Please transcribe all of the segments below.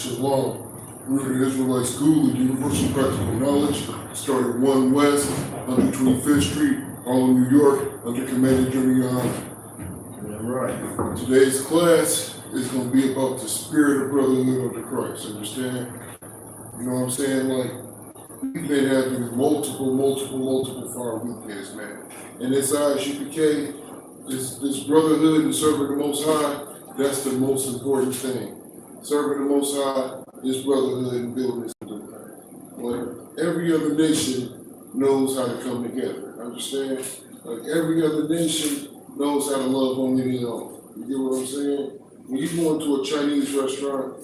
SHALAM. We're the Israelite School of Universal Practical Knowledge, started 1 West, 125th Street, Harlem, New York, under Commander GEN.YAHANNA. Right. Today's class is going to be about the spirit of brotherhood under Christ, understand? You know what I'm saying? Like, we've been having multiple fire weekends, man. And this I.S.U.P.K, this brotherhood and serving the Most High, that's the most important thing. Serving the Most High is brotherhood and building this thing. Like, every other nation knows how to come together, understand? Like, every other nation knows how to love only their own. You get what I'm saying? When you go into a Chinese restaurant,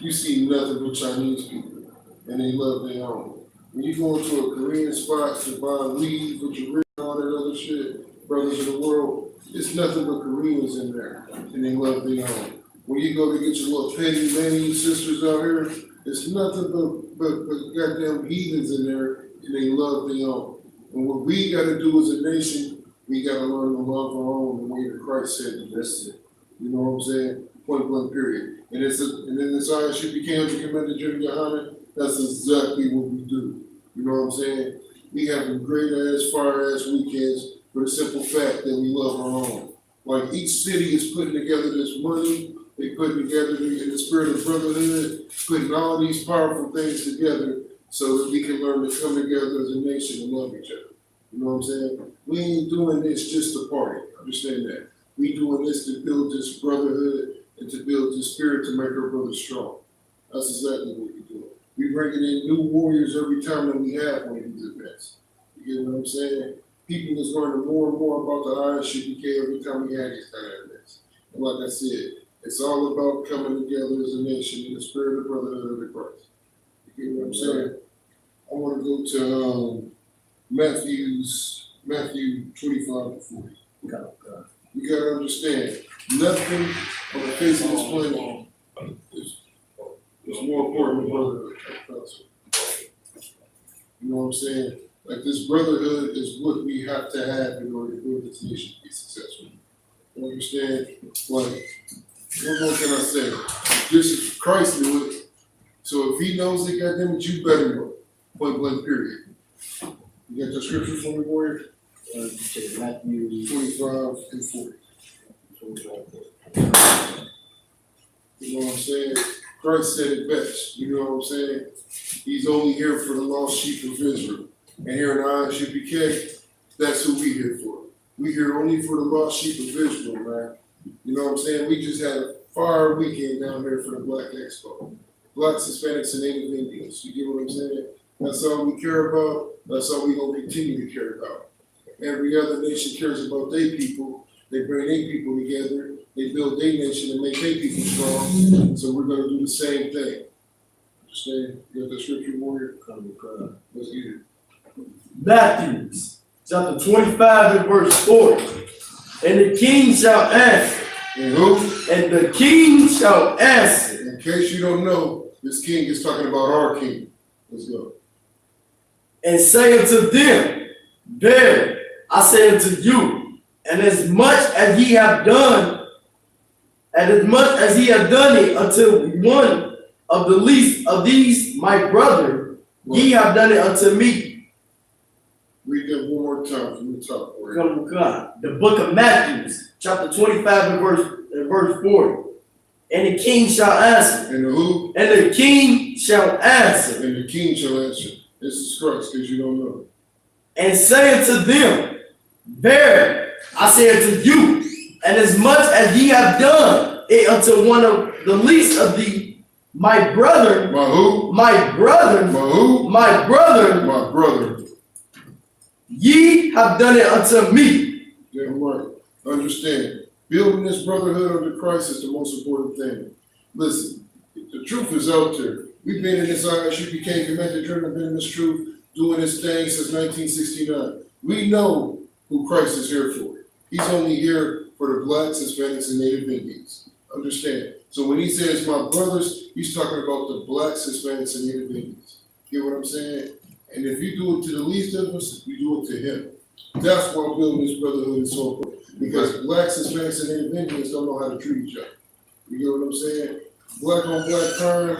you see nothing but Chinese people, and they love their own. When you go into a Korean spot to buy weed, with your ring, all that other shit, brothers of the world, it's nothing but Koreans in there, and they love their own. When you go to get your little petty lane sisters out here, it's nothing but goddamn heathens in there, and they love their own. And what we got to do as a nation, we got to learn to love our own the way that Christ said to that's it. You know what I'm saying? Point blank, period. And then this I.S.U.P.K under Commander GEN.YAHANNA, that's exactly what we do. You know what I'm saying? We having great ass, fire ass weekends for the simple fact that we love our own. Like, each city is putting together this money, they putting together in the spirit of brotherhood, putting all these powerful things together so that we can learn to come together as a nation and love each other. You know what I'm saying? We ain't doing this just to party, understand that. We doing this to build this brotherhood and to build this spirit to make our brothers strong. That's exactly what we do. We bringing in new warriors every time that we have one of these events. You get what I'm saying? People is learning more and more about the I.S.U.P.K every time we have these kind of events. And like I said, it's all about coming together as a nation in the spirit of brotherhood under Christ. You get what I'm saying? I want to go to Matthew 25-40. You got to understand, nothing on the face of this planet is more important than brotherhood. You know what I'm saying? Like, this brotherhood is what we have to have in order to build this nation to be successful. You understand? Like, what more can I say? This is Christ knew it. So if he knows it, goddamn it, you better know. Point blank, period. You got the scripture for me, warrior? Matthew 25-40. You know what I'm saying? Christ said it best. You know what I'm saying? He's only here for the lost sheep of Israel. And here in I.S.U.P.K, that's who we here for. We here only for the lost sheep of Israel, man. You know what I'm saying? We just had a fire weekend down here for the Black Expo. Blacks, Hispanics, and Native Indians. You get what I'm saying? That's all we care about. That's all we're going to continue to care about. Every other nation cares about their people. They bring their people together. They build their nation and make their people strong. So we're going to do the same thing. Understand? You got the scripture, warrior? Let's get it. Matthew chapter 25 and verse 40. And the king shall answer. And who? And the king shall answer. In case you don't know, this king is talking about our king. Let's go. And say unto them, verily, I say unto you, and as much as ye have done, and as much as ye have done it unto one of the least of these my brethren, ye have done it unto me. Read that one more time from the top. Come. The book of Matthew, chapter 25 and verse 40. And the king shall answer. And the who? And the king shall answer. And the king shall answer. This is Christ, because you don't know. And say unto them, verily, I say unto you, and as much as ye have done it unto one of the least of the my brethren. My who? My brethren. My who? My brethren. My brother. Ye have done it unto me. Damn right. Understand. Building this brotherhood under Christ is the most important thing. Listen, the truth is out there. We've been in this I.S.U.P.K Commander General, been in this truth, doing this thing since 1969. We know who Christ is here for. He's only here for the blacks, Hispanics, and Native Indians. Understand? So when he says my brothers, he's talking about the blacks, Hispanics, and Native Indians. Get what I'm saying? And if you do it to the least of us, you do it to him. That's why building this brotherhood is so important. Because blacks, Hispanics, and Native Indians don't know how to treat each other. You get what I'm saying? Black on black crime,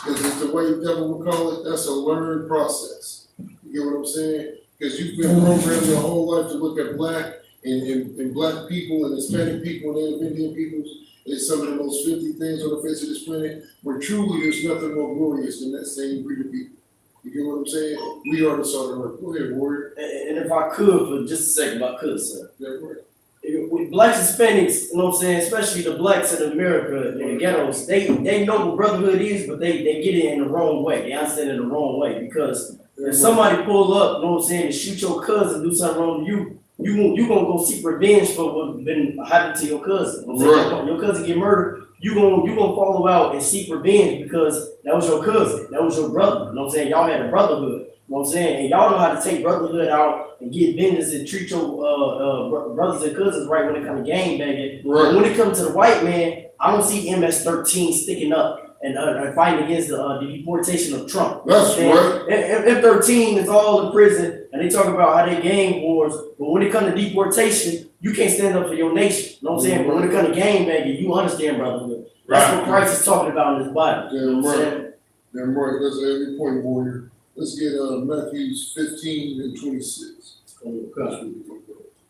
as the white devil would call it, that's a learned process. You get what I'm saying? Because you've been programmed your whole life to look at black and black people and Hispanic people and Native Indian peoples as some of the most filthy things on the face of this planet, where truly there's nothing more glorious than that same breed of people. You get what I'm saying? We are the salt of the earth. Go ahead, warrior. And if I could, for just a second, if I could, sir. Yeah, right. With blacks, Hispanics, you know what I'm saying, especially the blacks in America, in the ghettos, they know what brotherhood is, but they get it in the wrong way. They understand it in the wrong way. Because if somebody pull up, you know what I'm saying, and shoot your cousin, do something wrong to you, you gonna go seek revenge for what's been happened to your cousin. You know what I'm saying? Your cousin get murdered, you gonna follow out and seek revenge because that was your cousin, that was your brother. You know what I'm saying? Y'all had a brotherhood. You know what I'm saying? And y'all know how to take brotherhood out and get vengeance and treat your brothers and cousins right when it comes to gang banging. Right. When it comes to the white man, I don't see MS-13 sticking up and fighting against the deportation of Trump. That's right. M13 is all in prison, and they talk about how they gang wars. But when it comes to deportation, you can't stand up for your nation. You know what I'm saying? But when it comes to gang banging, you understand brotherhood. That's what Christ is talking about in his Bible. Damn right. Damn right. That's every point, warrior. Let's get Matthew 15 and 26. Okay.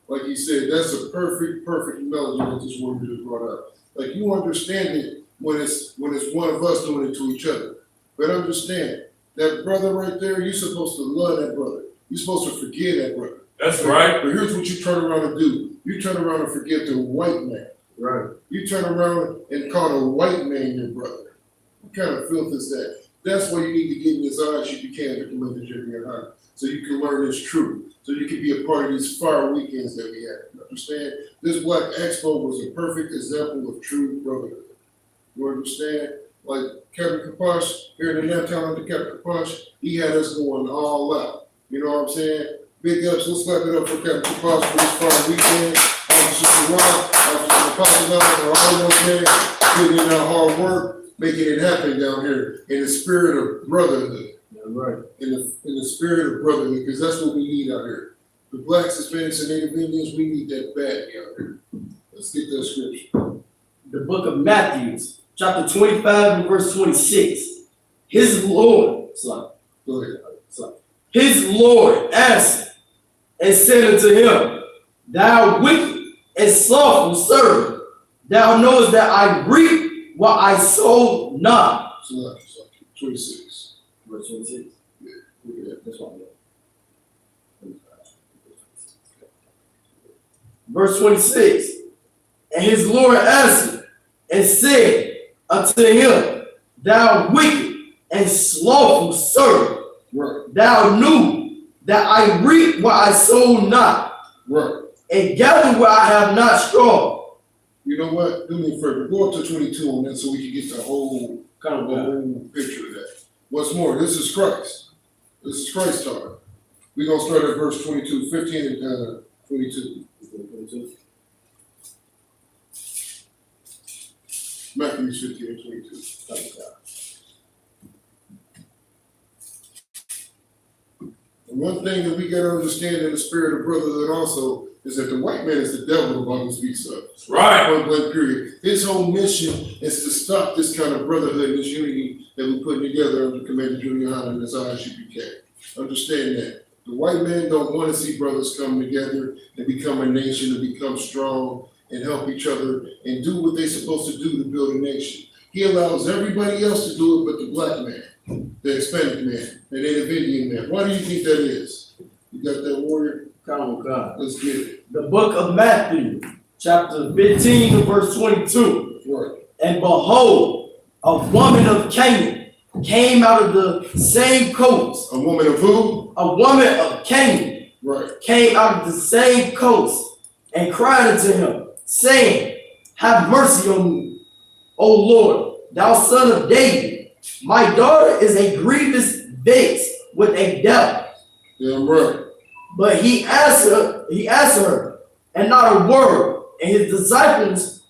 Like he said, that's a perfect melody that this word just brought up. Like you understand it when it's one of us doing it to each other. But understand, that brother right there, you're supposed to love that brother. You're supposed to forgive that brother. That's right. But here's what you turn around and do. You turn around and forgive the white man. Right. You turn around and call the white man your brother. What kind of filth is that? That's why you need to get in his I.S.U.P.K to come into GEN.YAHANNA, so you can learn this truth, so you can be a part of these fire weekends that we have. You understand? This Black Expo was a perfect example of true brotherhood. You understand? Like Captain Kaposh, here in the downtown under Captain Kaposh, he had us going all out. You know what I'm saying? Big ups, let's clap it up for Captain Kaposh for this fire weekend. Officer Rock, Officer Napoleon, and all those men putting in our hard work, making it happen down here in the spirit of brotherhood. Yeah, right. In the spirit of brotherhood, because that's what we need out here. The blacks, Hispanics, and Native Indians, we need that badly out here. Let's get that scripture. The book of Matthew, chapter 25 and verse 26. His Lord, Go ahead. His Lord answered and said unto him, Thou wicked and slothful servant, thou knowest that I reap what I sow not. 26. Verse 26. Yeah, look at that. That's what I'm doing. Verse 26. And his Lord answered and said unto him, Thou wicked and slothful servant, right. Thou knew that I reap what I sow not, right. And gather where I have not straw. You know what? Do me a favor. Go up to 22 on that so we can get the whole whole picture of that. What's more, this is Christ. This is Christ talking. We're going to start at verse 22, 15 and 22. Matthew 15 and 22. And one thing that we got to understand in the spirit of brotherhood also is that the white man is the devil, the Bible speaks of. Right. Point blank period. His whole mission is to stop this kind of brotherhood, this unity that we're putting together under the command of GEN.YAHANNA and this I.S.U.P.K. Understand that. The white man don't want to see brothers come together and become a nation, and become strong and help each other and do what they're supposed to do to build a nation. He allows everybody else to do it but the black man, the Hispanic man, the Native Indian man. Why do you think that is? You got that, warrior? God. Let's get it. The book of Matthew, chapter 15 and verse 22. Right. And behold, a woman of Canaan came out of the same coast. A woman of who? A woman of Canaan. Right. Came out of the same coast and cried unto him, saying, Have mercy on me, O Lord, thou son of David. My daughter is a grievous vexed with a devil. Yeah, right. But he answered her, and not a word. And his disciples,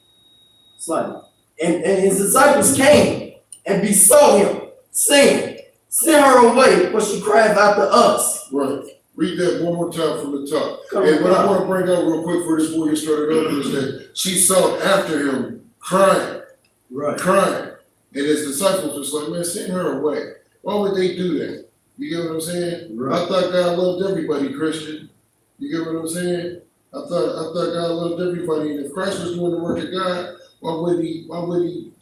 and his disciples came and besought him, saying, Send her away, for she crieth after us. Right. Read that one more time from the top. And what I want to bring out real quick for this warrior started over is that she sought after him, crying. Right. Crying. And his disciples was like, man, send her away. Why would they do that? You get what I'm saying? Right. I thought God loved everybody, Christian. You get what I'm saying? I thought God loved everybody. And if Christ was doing the work of God, why would he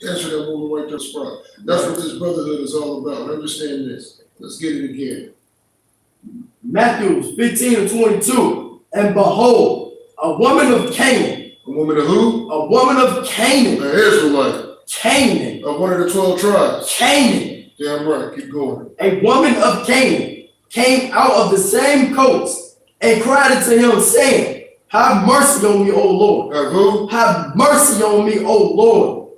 answer that woman right there spot? That's what this brotherhood is all about. Understand this. Let's get it again. Matthew 15:22. And behold, a woman of Canaan. A woman of who? A woman of Canaan. An Israelite. Canaan. Of one of the 12 tribes. Canaan. Damn right. Keep going. A woman of Canaan came out of the same coast and cried unto him, saying, have mercy on me, O Lord. Have who? Have mercy on me, O Lord.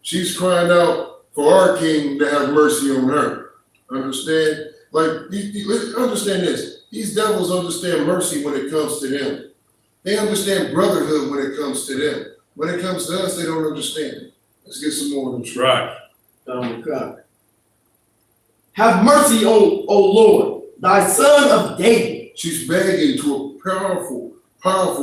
She's crying out for our king to have mercy on her. Understand? Like, understand this. These devils understand mercy when it comes to them. They understand brotherhood when it comes to them. When it comes to us, they don't understand it. Let's get some more of them. Right. Have mercy on, O Lord, thy son of David. She's begging to a powerful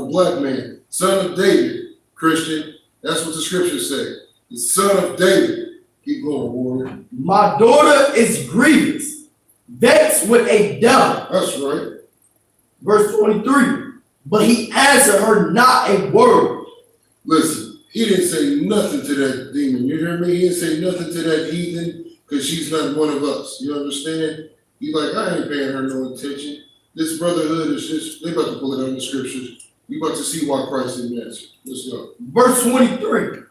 black man, son of David, Christian. That's what the scriptures say. The son of David. Keep going, warrior. My daughter is grievous, vexed with a devil. That's right. Verse 23. But he answered her not a word. Listen, he didn't say nothing to that demon. You hear me? He didn't say nothing to that heathen because she's not one of us. You understand? He's like, I ain't paying her no attention. This brotherhood is just, they about to pull it out of the scriptures. We about to see why Christ didn't answer. Let's go. Verse 23.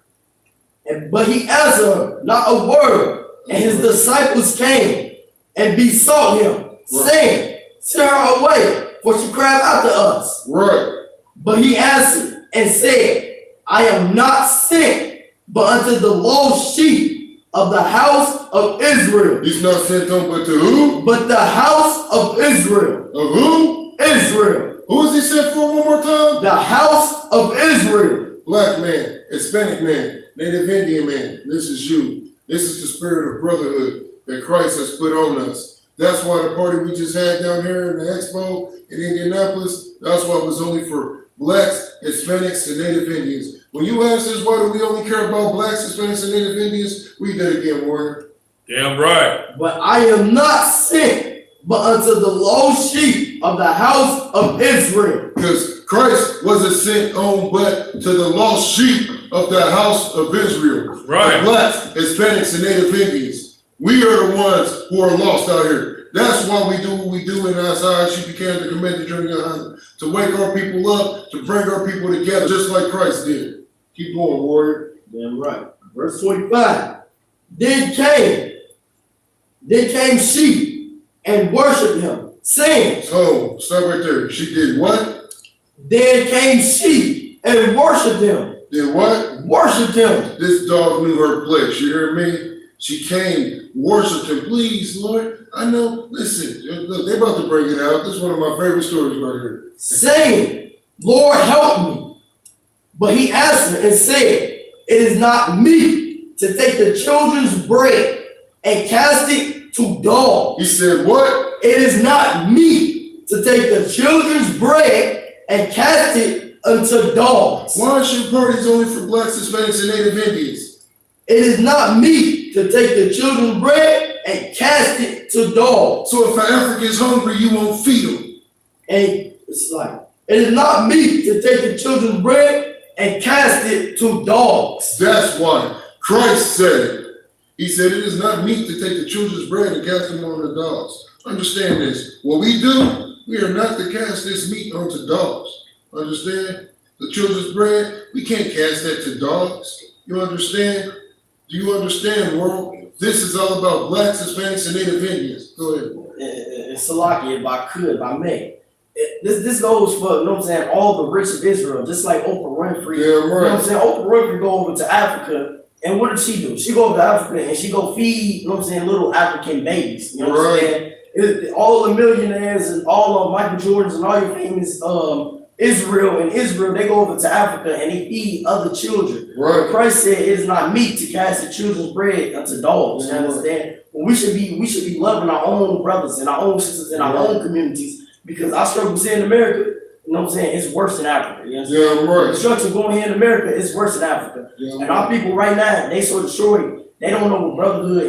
But he answered her not a word. And his disciples came and besought him, saying, send her away, for she cried out to us. Right. But he answered and said, I am not sent, but unto the lost sheep of the house of Israel. He's not sent on, but to who? But the house of Israel. Of who? Israel. Who is he sent for one more time? The house of Israel. Black man, Hispanic man, Native Indian man. This is you. This is the spirit of brotherhood that Christ has put on us. That's why the party we just had down here in the expo in Indianapolis, that's why it was only for blacks, Hispanics, and Native Indians. When you ask us why do we only care about blacks, Hispanics, and Native Indians, we did it again, warrior. Damn right. But I am not sent, but unto the lost sheep of the house of Israel. Because Christ wasn't sent on but to the lost sheep of the house of Israel. Right. The blacks, Hispanics, and Native Indians. We are the ones who are lost out here. That's why we do what we do in I.S.U.P.K to commit the GEN.YAHANNA, to wake our people up, to bring our people together, just like Christ did. Keep going, warrior. Damn right. Verse 25. Then came she and worshiped him, saying. Oh, stop right there. She did what? Then came she and worshiped him. Did what? Worshiped him. This dog knew her place. You hear me? She came, worshiped him. Please, Lord, I know. Listen, look, they about to bring it out. This is one of my favorite stories right here. Saying, Lord, help me. But he answered and said, it is not meet to take the children's bread and cast it to dogs. He said, what? It is not meet to take the children's bread and cast it unto dogs. Why is your parties only for blacks, Hispanics, and Native Indians? It is not meet to take the children's bread and cast it to dogs. So if an African's hungry, you won't feed him. And it's like, it is not meet to take the children's bread and cast it to dogs. That's why Christ said it. He said it is not meet to take the children's bread and cast them on the dogs. Understand this. What we do, we are not to cast this meat onto dogs. Understand? The children's bread, we can't cast that to dogs. You understand? Do you understand, world? This is all about blacks, Hispanics, and Native Indians. Go ahead. Salaki, if I could, if I may. This goes for, you know what I'm saying, all the rich of Israel, just like Oprah Winfrey. Yeah, You know what right. I'm saying? Oprah Winfrey go over to Africa, and what did she do? She go over to Africa and she go feed, you know what I'm saying, little African babies. You know what I'm saying? All the millionaires and all of Michael Jordans and all your famous Israel, they go over to Africa and they feed other children. Right. Christ said it is not meet to cast the children's bread unto dogs. You understand? Well, we should be loving our own brothers and our own sisters in our own communities, because our struggles here in America, you know what I'm saying, it's worse than Africa. You understand? Yeah, right. The structure going here in America is worse than Africa. Yeah, And our people right now, they so destroyed. They don't know what brotherhood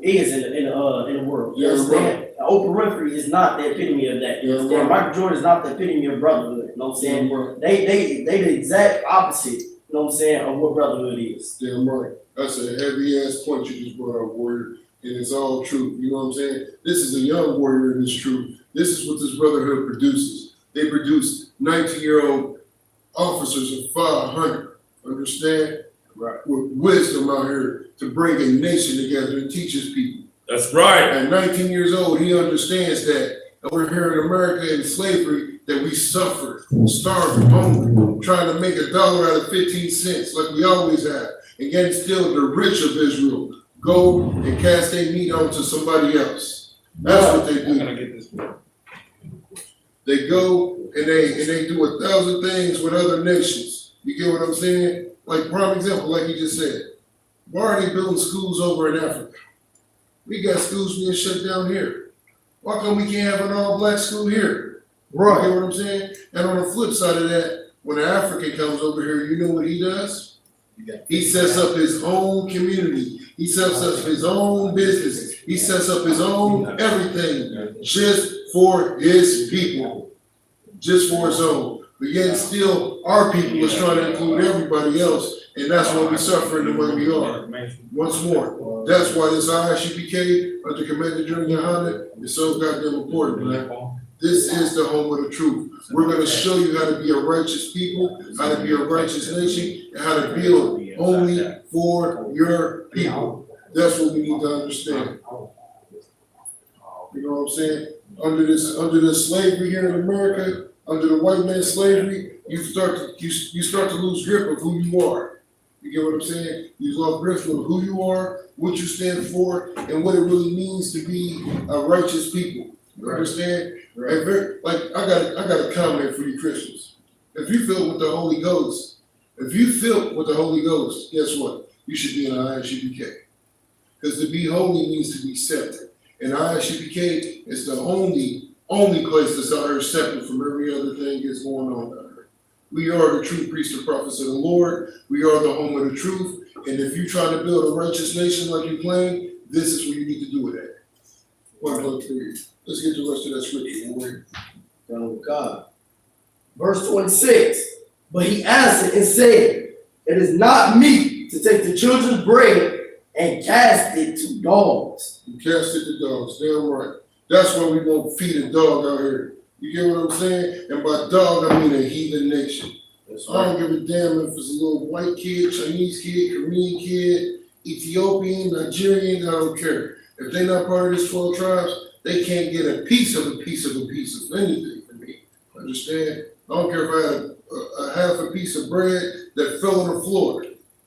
is in the world. You Yeah, understand? Oprah Winfrey is not the epitome of that. You Yeah, understand? right. Michael Jordan is not the epitome of brotherhood. You know what I'm saying? Right. They the exact opposite. You know what I'm saying? Of what brotherhood is. Damn right. That's a heavy ass point you just brought up, warrior. And it's all true. You know what I'm saying? This is a young warrior and it's true. This is what this brotherhood produces. They produce 19-year-old officers of 500. Understand? Right. With wisdom out here to bring a nation together and teach his people. That's right. At 19 years old, he understands that over here in America in slavery, that we suffer, starving, hungry, trying to make $1 out of 15 cents like we always have. And yet still the rich of Israel go and cast their meat onto somebody else. That's what they I'm do. gonna get this. They go and they do 1,000 things with other nations. You get what I'm saying? Like prime example, like you just said. Why are they building schools over in Africa? We got schools being shut down here. Why come we can't have an all-black school here? You get what I'm saying? And on the flip side of that, when an African comes over here, you know what he does? He sets up his own community. He sets up his own business. He sets up his own everything just for his people, just for his own. But yet still, our people is trying to include everybody else, and that's why we suffering the way we are. Once more, that's why this I.S.U.P.K. under Commander GEN.YAHANNA is so goddamn important, man. This is the home of the truth. We're going to show you how to be a righteous people, how to be a righteous nation, and how to build only for your people. That's what we need to understand. You know what I'm saying? Under this slavery here in America, under the white man's slavery, you start to lose grip of who you are. You get what I'm saying? You lose grip of who you are, what you stand for, and what it really means to be a righteous people. You understand? Right. Like I got a comment for you Christians. If you filled with the Holy Ghost, guess what? You should be in I.S.U.P.K. Because to be holy means to be separate. And I.S.U.P.K. is the only place that's out here separate from every other thing that's going on out here. We are the true priests and prophets of the Lord. We are the home of the truth. And if you're trying to build a righteous nation like you claim, this is where you need to do it at. Let's get the rest of that scripture. Oh God. Verse 26. But he answered and said, it is not meet to take the children's bread and cast it to dogs. You cast it to dogs, damn right. That's why we won't feed a dog out here. You get what I'm saying? And by dog, I mean a heathen nation. That's right. I don't give a damn if it's a little white kid, Chinese kid, Korean kid, Ethiopian, Nigerian, I don't care. If they're not part of this 12 tribes, they can't get a piece of anything from me. Understand? I don't care if I had a half a piece of bread that fell on the floor.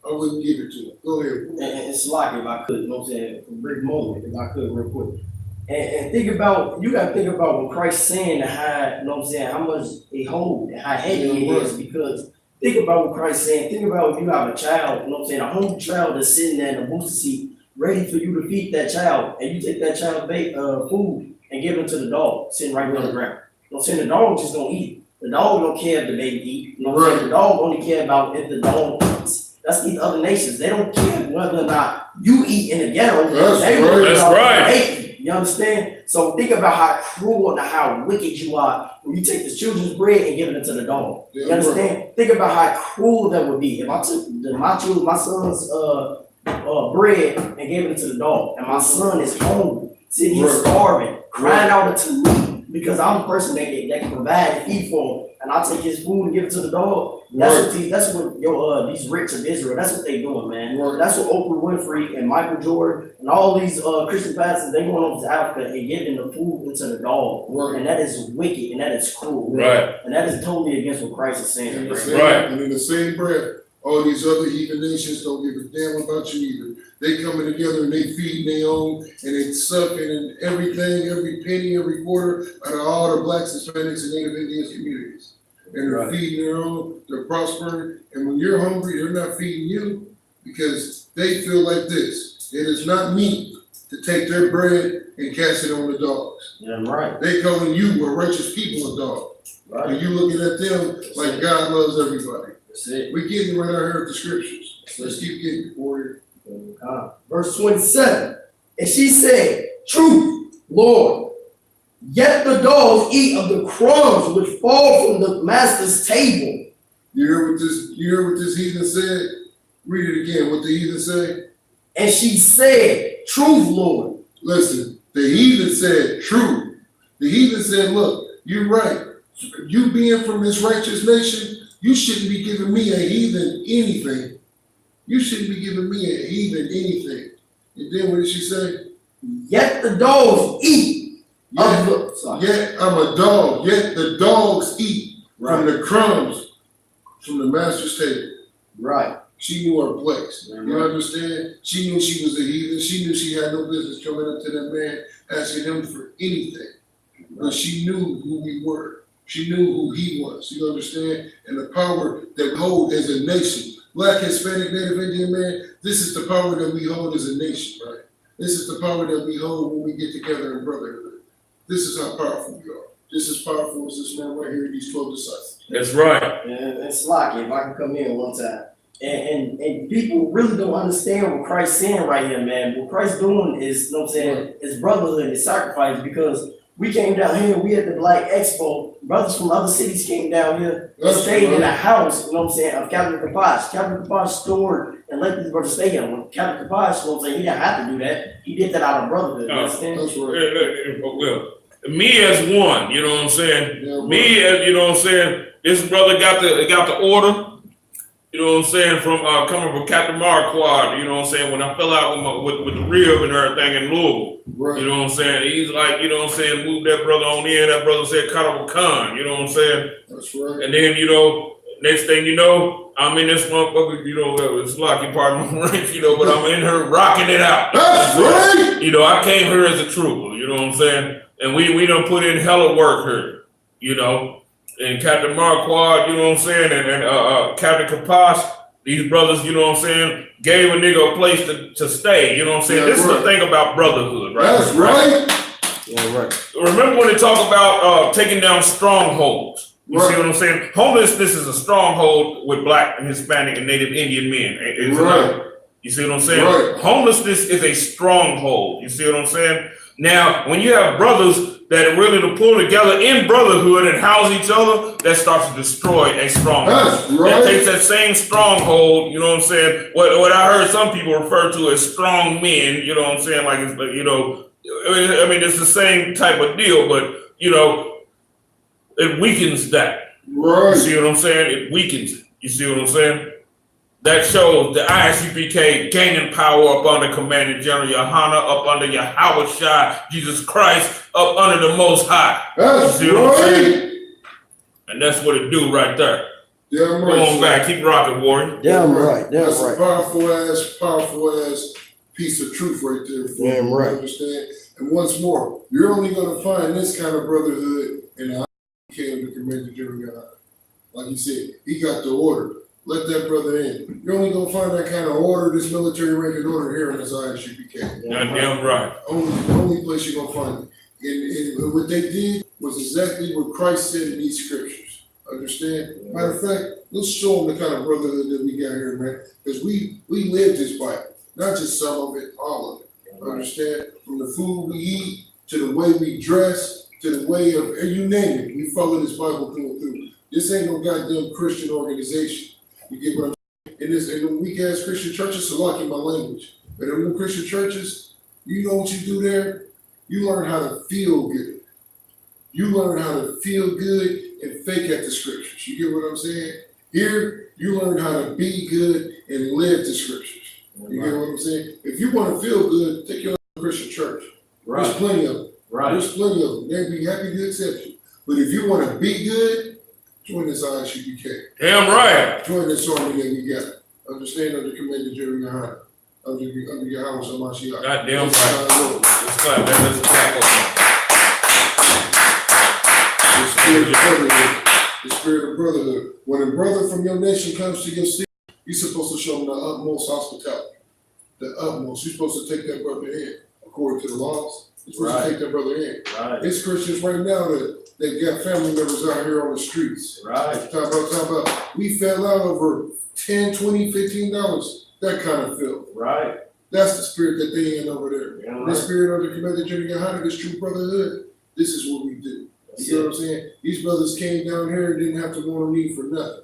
I wouldn't give it to them. Go ahead. And it's like if I could, you know what I'm saying, for a brief moment, if I could real quick. And think about, you gotta think about what Christ's saying and how, you know what I'm saying, how much they hold and how heavy it is, because think about what Christ's saying. Think about if you have a child, you know what I'm saying, a hungry child that's sitting there in a booster seat, ready for you to feed that child, and you take that child's food and give it to the dog sitting right there on the ground. You know what I'm saying? The dog just don't eat. The dog don't care if the baby eat. You know what I'm saying? The dog only care about if the dog eats. That's these other nations. They don't care whether or not you eat in the ghetto. That's right. You understand? So think about how cruel and how wicked you are when you take the children's bread and give it to the dog. You understand? Right. Think about how cruel that would be if I took my son's bread and gave it to the dog, and my son is hungry, sitting here starving, crying out to me because I'm the person that can provide and feed for him, and I take his food and give it to the dog. That's what these rich of Israel, that's what they doing, man. That's what Oprah Winfrey and Michael Jordan and all these Christian pastors, they going over to Africa and giving the food into the dog. And that is wicked and that is cruel. And that is totally against what Christ is saying. And in the same breath, all these other heathen nations don't give a damn about you either. They coming together and they feeding their own and they sucking and everything, every penny, every quarter out of all the blacks, Hispanics, and Native Indians communities. And they're feeding their own, they're prospering. And when you're hungry, they're not feeding you because they feel like this. It is not meat to take their bread and cast it on the dogs. They calling you a righteous people a dog. And you looking at them like God loves everybody. We're getting right out here with the scriptures. Let's keep getting, warrior. Verse 27. And she said, truth, Lord. Yet the dogs eat of the crumbs which fall from the master's table. You hear what this heathen said? Read it again. What the heathen say? And she said, truth, Lord. Listen, the heathen said truth. The heathen said, look, you're right. You being from this righteous nation, you shouldn't be giving me a heathen anything. You shouldn't be giving me a heathen anything. And then what did she say? Yet the dogs eat. Yet I'm a dog. Yet the dogs eat from the crumbs from the master's table. Right. She knew her place. You understand? She knew she was a heathen. She knew she had no business coming up to that man asking him for anything. But she knew who we were. She knew who he was. You understand? And the power that we hold as a nation. Black, Hispanic, Native Indian man, this is the power that we hold as a nation, right? This is the power that we hold when we get together in brotherhood. This is how powerful we are. Just as powerful as this man right here, these 12 disciples. That's right. And Slocky, if I can come in one time. And people really don't understand what Christ's saying right here, man. What Christ's doing is, you know what I'm saying, is brotherhood, is sacrifice, because we came down here, we had the Black Expo. Brothers from other cities came down here and stayed in a house, you know what I'm saying, of Captain Kapash. Captain Kapash stored and let these brothers stay here. When Captain Kapash, you know what I'm saying, he didn't have to do that. He did that out of brotherhood, you understand? That's right. Well, me as one, you know what I'm saying? Yeah, right. Me as, you know what I'm saying? This brother got the order, you know what I'm saying, from coming from Captain Marquardt, you know what I'm saying, when I fell out with the rib and everything in Louisville. Right. You know what I'm saying? He's like, you know what I'm saying, move that brother on in. That brother said, cut off a con, you know what I'm saying? That's right. And then, you know, next thing you know, I'm in this motherfucker, you know, it's lucky part of my range, you know, but I'm in her rocking it out. That's right. You know, I came here as a trooper, you know what I'm saying? And we done put in hella work here, you know. And Captain Marquardt, you know what I'm saying, and Captain Kapash, these brothers, you know what I'm saying, gave a nigga a place to stay, you know what I'm saying? Yeah, this right. is the thing about brotherhood, right? That's right. Yeah, right. Remember when they talk about taking down strongholds? You Right. see what I'm saying? Homelessness is a stronghold with Black and Hispanic and Native Indian men. It's Right. not. You see what I'm saying? Right. Homelessness is a stronghold. You see what I'm saying? Now, when you have brothers that are willing to pull together in brotherhood and house each other, that starts to destroy a stronghold. That's right. That takes that same stronghold, you know what I'm saying? What I heard some people refer to as strong men, you know what I'm saying? Like, it's, you know, I mean, it's the same type of deal, but, you know, it weakens that. Right. You see what I'm saying? It weakens it. You see what I'm saying? That shows the I.S.U.P.K gaining power up under Commander General Yahanna, up under Yahweh Jesus Christ, up under the Most High. That's You see what I'm saying? right. And that's what it do right there. Damn right. Go on back, keep rocking, Warrior. Damn right. Damn That's right. a powerful ass piece of truth right there. For Damn you, right. Understand? And once more, you're only going to find this kind of brotherhood in the I.S.U.P.K of the Commander General Yahanna. Like you said, he got the order. Let that brother in. You're only gonna find that kind of order, this military ranking order here in this I.S.U.P.K. Goddamn right. Only place you're gonna find it. And what they did was exactly what Christ said in these scriptures. Understand? Matter of fact, let's show them the kind of brotherhood that we got here, man. Because we live this Bible, not just some of it, all of it. Understand? From the food we eat to the way we dress to the way of, you name it, we follow this Bible through. This ain't no goddamn Christian organization. You get what I'm saying? In the weak ass Christian churches, so lucky my language. But in the Christian churches, you know what you do there? You learn how to feel good. You learn how to feel good and fake at the scriptures. You get what I'm saying? Here, you learn how to be good and live the scriptures. You get what I'm saying? If you want to feel good, take your own Christian church. Right. There's plenty of them. Right. There's plenty of them. They'll be happy to accept you. But if you want to be good, join this I.S.U.P.K. Damn right. Join this army that we got. Understand under Commander General Yahanna. Under Yahweh Shamashiach. Goddamn right. Let's clap, man. Let's clap The spirit of brotherhood. When a brother from your nation comes to your city, you're supposed to show them the utmost hospitality. The utmost. You're supposed to take that brother in. According to the laws, you're supposed to take that brother in. Right. It's Christians right now that got family members out here on the streets. Right. Talk about. We fell out over $10, $20, $15 that kind of filth. Right. That's the spirit that they in over there. Yeah, The spirit of the commander Gen.YAHANNA, this true brotherhood, this is what we do. You know what I'm saying? These brothers came down here and didn't have to want me for nothing.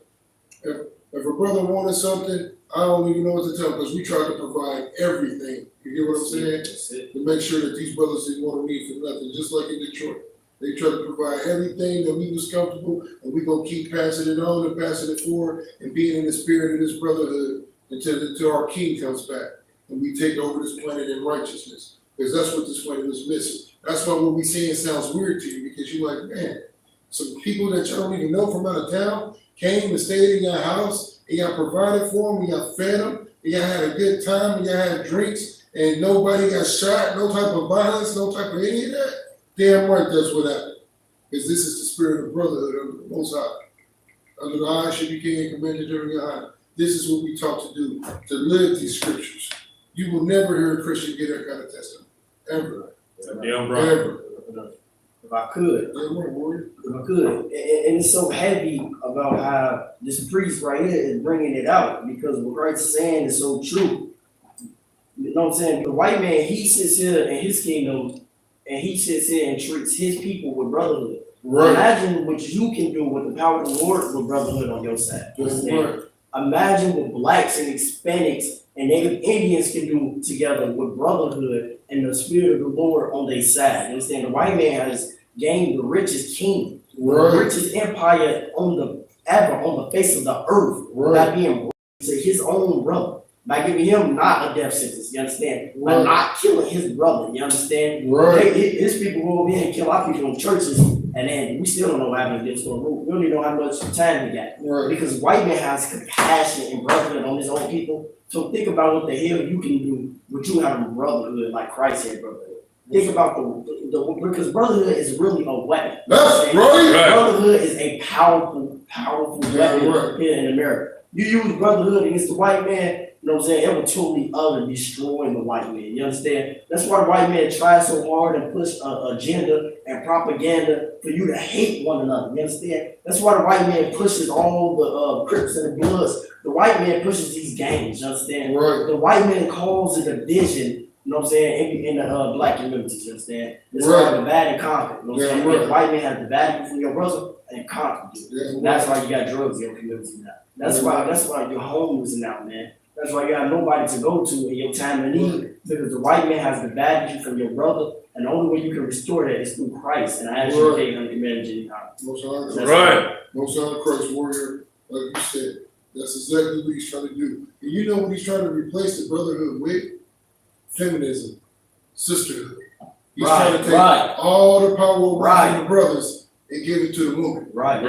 If a brother wanted something, I don't even know what to tell him because we try to provide everything. You get what I'm saying? To make sure that these brothers didn't want me for nothing, just like in Detroit. They try to provide everything that we was comfortable, and we gonna keep passing it on and passing it forward and being in the spirit of this brotherhood until our king comes back and we take over this planet in righteousness. Because that's what this planet is missing. That's why what we saying sounds weird to you, because you're like, man, some people that you don't even know from out of town came and stayed in your house, and y'all provided for them, y'all fed them, and y'all had a good time, and y'all had drinks, and nobody got shot, no type of violence, no type of any of that. Damn right, that's what happened. Because this is the spirit of brotherhood under the Most High. Under the I.S.U.P.K and Commander Gen.YAHANNA. This is what we taught to do, to live these scriptures. You will never hear a Christian get that kind of testimony. Ever. Damn right. Ever. If I could. Damn right, warrior. If I could. And it's so heavy about how this priest right here is bringing it out, because what Christ is saying is so true. You know what I'm saying? The white man, he sits here in his kingdom, and he sits here and treats his people with brotherhood. Right. Imagine what you can do with the power of the Lord with brotherhood on your side. That's right. Imagine what blacks and Hispanics and Native Indians can do together with brotherhood and the spirit of the Lord on their side. You understand? The white man has gained the richest kingdom, Right. the richest empire on the face of the earth, Right. by being to his own brother, by giving him not a death sentence. You understand? By Right. not killing his brother. You understand? Right. His people go over here and kill our people in churches, and then we still don't know what happened to this one. We don't even know how much time we got. Right. Because white man has compassion and brotherhood on his own people. So think about what the hell you can do with you having brotherhood like Christ had brotherhood. Think about the because brotherhood is really a weapon. That's right. Right. Brotherhood is a powerful weapon right. here in America. You use brotherhood against the white man, you know what I'm saying? It will totally utterly destroy the white man. You understand? That's why the white man tries so hard and push agenda and propaganda for you to hate one another. You understand? That's why the white man pushes all the Crips and the Bloods. The white man pushes these gangs. You understand? Right. The white man calls it a division. You know what I'm saying? In the black communities. You understand? It's Right. called divide and conquer. You know what I'm saying? Right. The white man has divided you from your brother and conquered you. That's why you got drugs in your community now. That's why you're homeless now, man. That's why you got nobody to go to in your time of need, because the white man has divided you from your brother, and the only way you can restore that is through Christ. And I actually pay him to manage it. Right. Most High Christ, warrior, like you said, that's exactly what he's trying to do. And you know what he's trying to replace the brotherhood with? Feminism, sisterhood. He's trying to take all the power away from the brothers and give it to the woman. Right.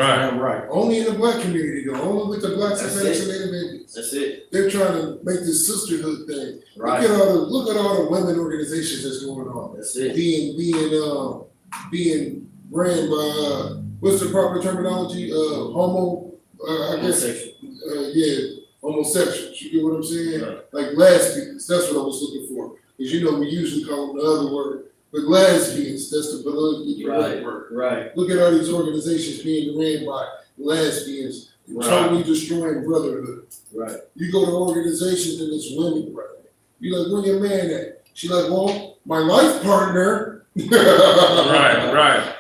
Only in the black community though, only with the blacks and Hispanics and Native Indians. That's it. They're trying to make this sisterhood thing. Right. Look at all the women organizations that's going on. That's it. Being ran by what's the proper terminology? Homosexuals. You get what I'm saying? Right. Like lesbians. That's what I was looking for. Because you know we usually call them the other word. But lesbians, that's the politically correct word. Right. Look at all these organizations being ran by lesbians, totally destroying brotherhood. Right. You go to organizations and it's women, right? You like, where your man at? She like, well, my life partner. Right.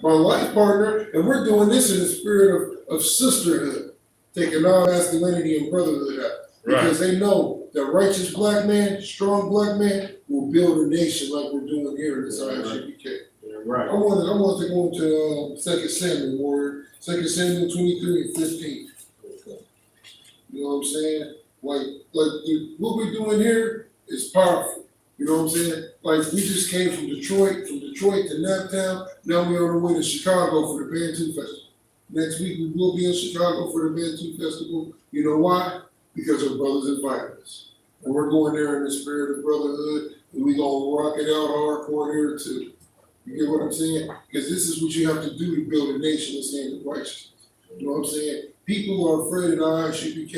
My life partner, and we're doing this in the spirit of sisterhood, taking all masculinity and brotherhood out. Because they know that righteous black man, strong black man, will build a nation like we're doing here in this I.S.U.P.K. Right. I wanted to go into 2 Samuel, Warrior, 2 Samuel 23 and 15. You know what I'm saying? Like what we're doing here is powerful. You know what I'm saying? Like we just came from Detroit to Naptown. Now we're on the way to Chicago for the Bantu Festival. Next week we will be in Chicago for the Bantu Festival. You know why? Because our brothers invited us. And we're going there in the spirit of brotherhood, and we're going to rock it out hardcore there too. You get what I'm saying? Because this is what you have to do to build a nation that's in righteousness. You know what I'm saying? People are afraid of the I.S.U.P.K.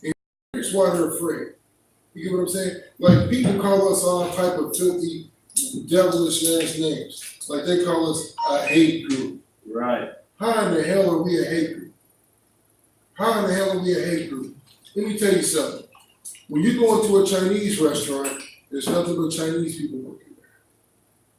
And here's why they're afraid. You get what I'm saying? Like people call us all type of filthy, devilish ass names. Like they call us a hate group. Right. How in the hell are we a hate group? How in the hell are we a hate group? Let me tell you something. When you go into a Chinese restaurant, there's nothing but Chinese people working there.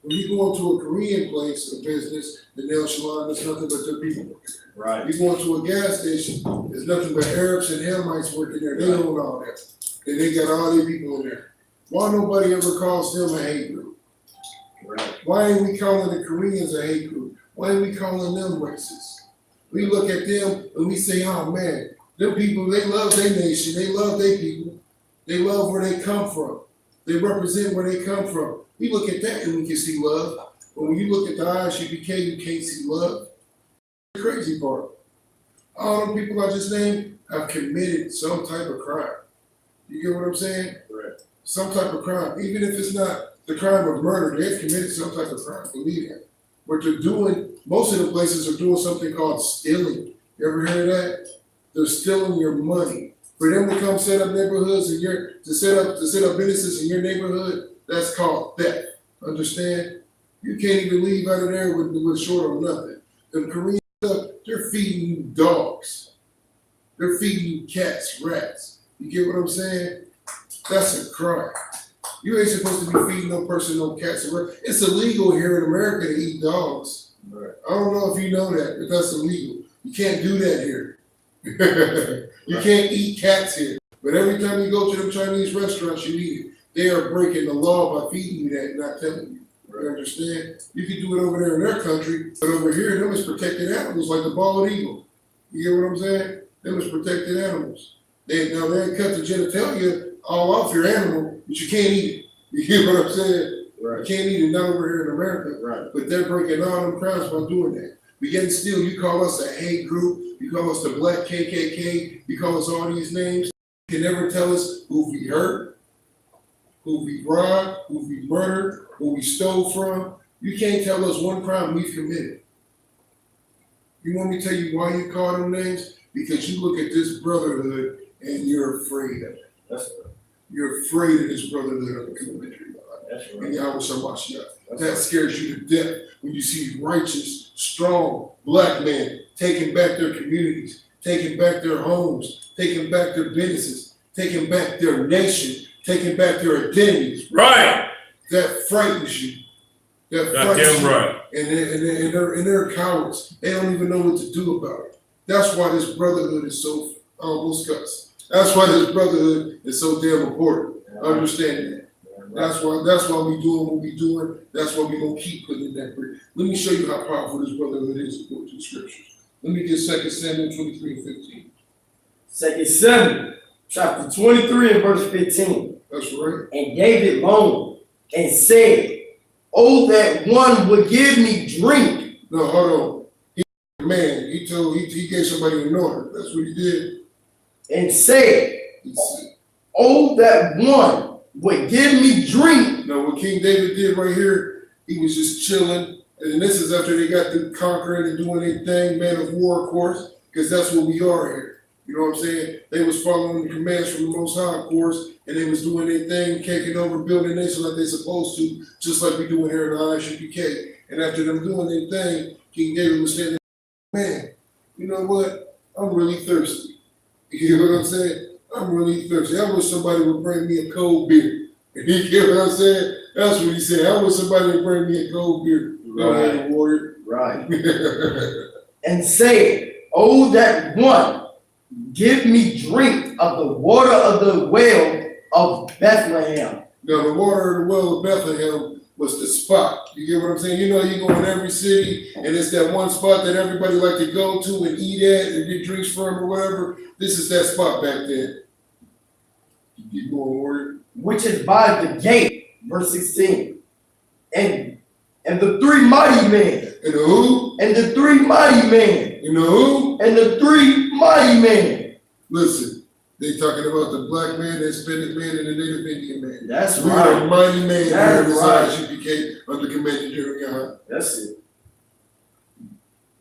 When you go into a Korean place, a business, the nail salon, there's nothing but their people working there. Right. You go into a gas station, there's nothing but Arabs and Hamites working there. They own all that. And they got all their people in there. Why nobody ever calls them a hate group? Right. Why ain't we calling the Koreans a hate group? Why ain't we calling them racist? We look at them and we say, oh man, them people, they love their nation, they love their people, they love where they come from. They represent where they come from. We look at that and we can see love. But when you look at the I.S.U.P.K, you can't see love. The crazy part. All them people I just named have committed some type of crime. You get what I'm saying? Right. Some type of crime. Even if it's not the crime of murder, they've committed some type of crime. Believe that. What they're doing, most of the places are doing something called stealing. You ever heard of that? They're stealing your money. For them to come set up neighborhoods and to set up businesses in your neighborhood, that's called theft. Understand? You can't even leave out of there with short or nothing. The Korean stuff, they're feeding you dogs. They're feeding you cats, rats. You get what I'm saying? That's a crime. You ain't supposed to be feeding no person no cats or rats. It's illegal here in America to eat dogs. Right. I don't know if you know that, but that's illegal. You can't do that here. You can't eat cats here. But every time you go to them Chinese restaurants, you eat it. They are breaking the law by feeding you that and not telling you. You understand? You can do it over there in their country, but over here, them is protected animals like the bald eagle. You get what I'm saying? Them is protected animals. They cut the genitalia all off your animal, but you can't eat it. You get what I'm saying? Right. You can't eat it, not over here in America. Right. But they're breaking all them crimes by doing that. But yet still, you call us a hate group, you call us the Black KKK, you call us all these names. You can never tell us who we hurt, who we robbed, who we murdered, who we stole from. You can't tell us one crime we've committed. You want me to tell you why you call them names? Because you look at this brotherhood and you're afraid of it. That's right. You're afraid of this brotherhood of the community. That's right. And Yahweh Shabbat. That scares you to death when you see righteous, strong black men taking back their communities, taking back their homes, taking back their businesses, taking back their nation, taking back their identities. Right. That frightens you. That Got frightens them you. right. And they're cowards. They don't even know what to do about it. That's why this brotherhood is so almost cuts. That's why this brotherhood is so damn important. Understand that. That's why we doing what we doing. That's why we gonna keep putting in that brick. Let me show you how powerful this brotherhood is according to the scriptures. Let me get 2 Samuel 23 and 15. 2 Samuel chapter 23 and verse 15. That's right. And David moaned and said, "Oh, that one would give me drink." No, hold on. He gave somebody an order. That's what he did. And said, "Oh, that one would give me drink." No, what King David did right here, he was just chilling. And this is after they got through conquering and doing their thing, man of war, of course, because that's what we are here. You know what I'm saying? They was following the commands from the Most High, of course, and they was doing their thing, taking over, building a nation like they're supposed to, just like we doing here in the I.S.U.P.K. And after them doing their thing, King David was saying, man, you know what? I'm really thirsty. You know what I'm saying? I'm really thirsty. I wish somebody would bring me a cold beer. You get what I'm saying? That's what he said. I wish somebody would bring me a cold beer. Right. Warrior. Right. And said, "Oh, that one, give me drink of the water of the well of Bethlehem." Now, the water of the well of Bethlehem was the spot. You get what I'm saying? You know, you go in every city, and it's that one spot that everybody like to go to and eat at and get drinks from or whatever. This is that spot back then. Keep going, warrior. Which is by the gate, verse 16. And the three mighty men. And the who? And the three mighty men. You know who? And the three mighty men. Listen, they talking about the black man, the Hispanic man, and the Native Indian man. That's We right. are a mighty man here That's in this right. I.S.U.P.K. under command of GEN.YAHANNA. That's it.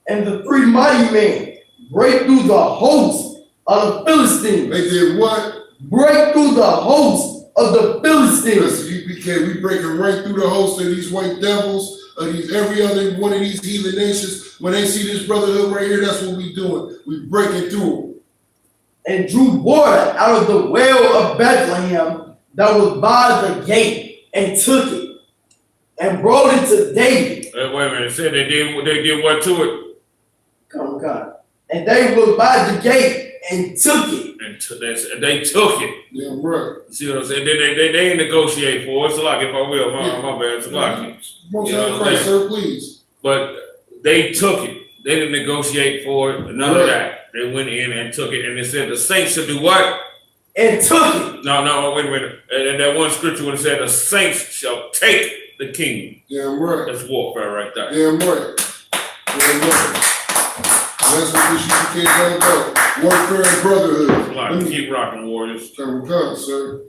And the three mighty men break through the host of the Philistines. They did what? Break through the host of the Philistines. Listen, U.P.K., we breaking right through the host of these white devils, of these every other one of these heathen nations. When they see this brotherhood right here, that's what we doing. We breaking through them. and drew water out of the well of Bethlehem that was by the gate, and took it, and brought it to David. Wait a minute. It said they did what to it? Come on. And they was by the gate and took it. And they took it. Yeah, right. You see what I'm saying? They didn't negotiate for it. It's like, if I will, my bad. It's like, Most you know of what I'm Christ, sir, please. but they took it. They didn't negotiate for it. None of that. They went in and took it, and it said the saints should do what? And took it. No, wait a minute. And that one scripture when it said the saints shall take the kingdom. Damn right. That's warfare right there. Damn right. Damn right. That's what this U.P.K is all about. Warfare and brotherhood. Like, keep rocking, warriors. Come, sir.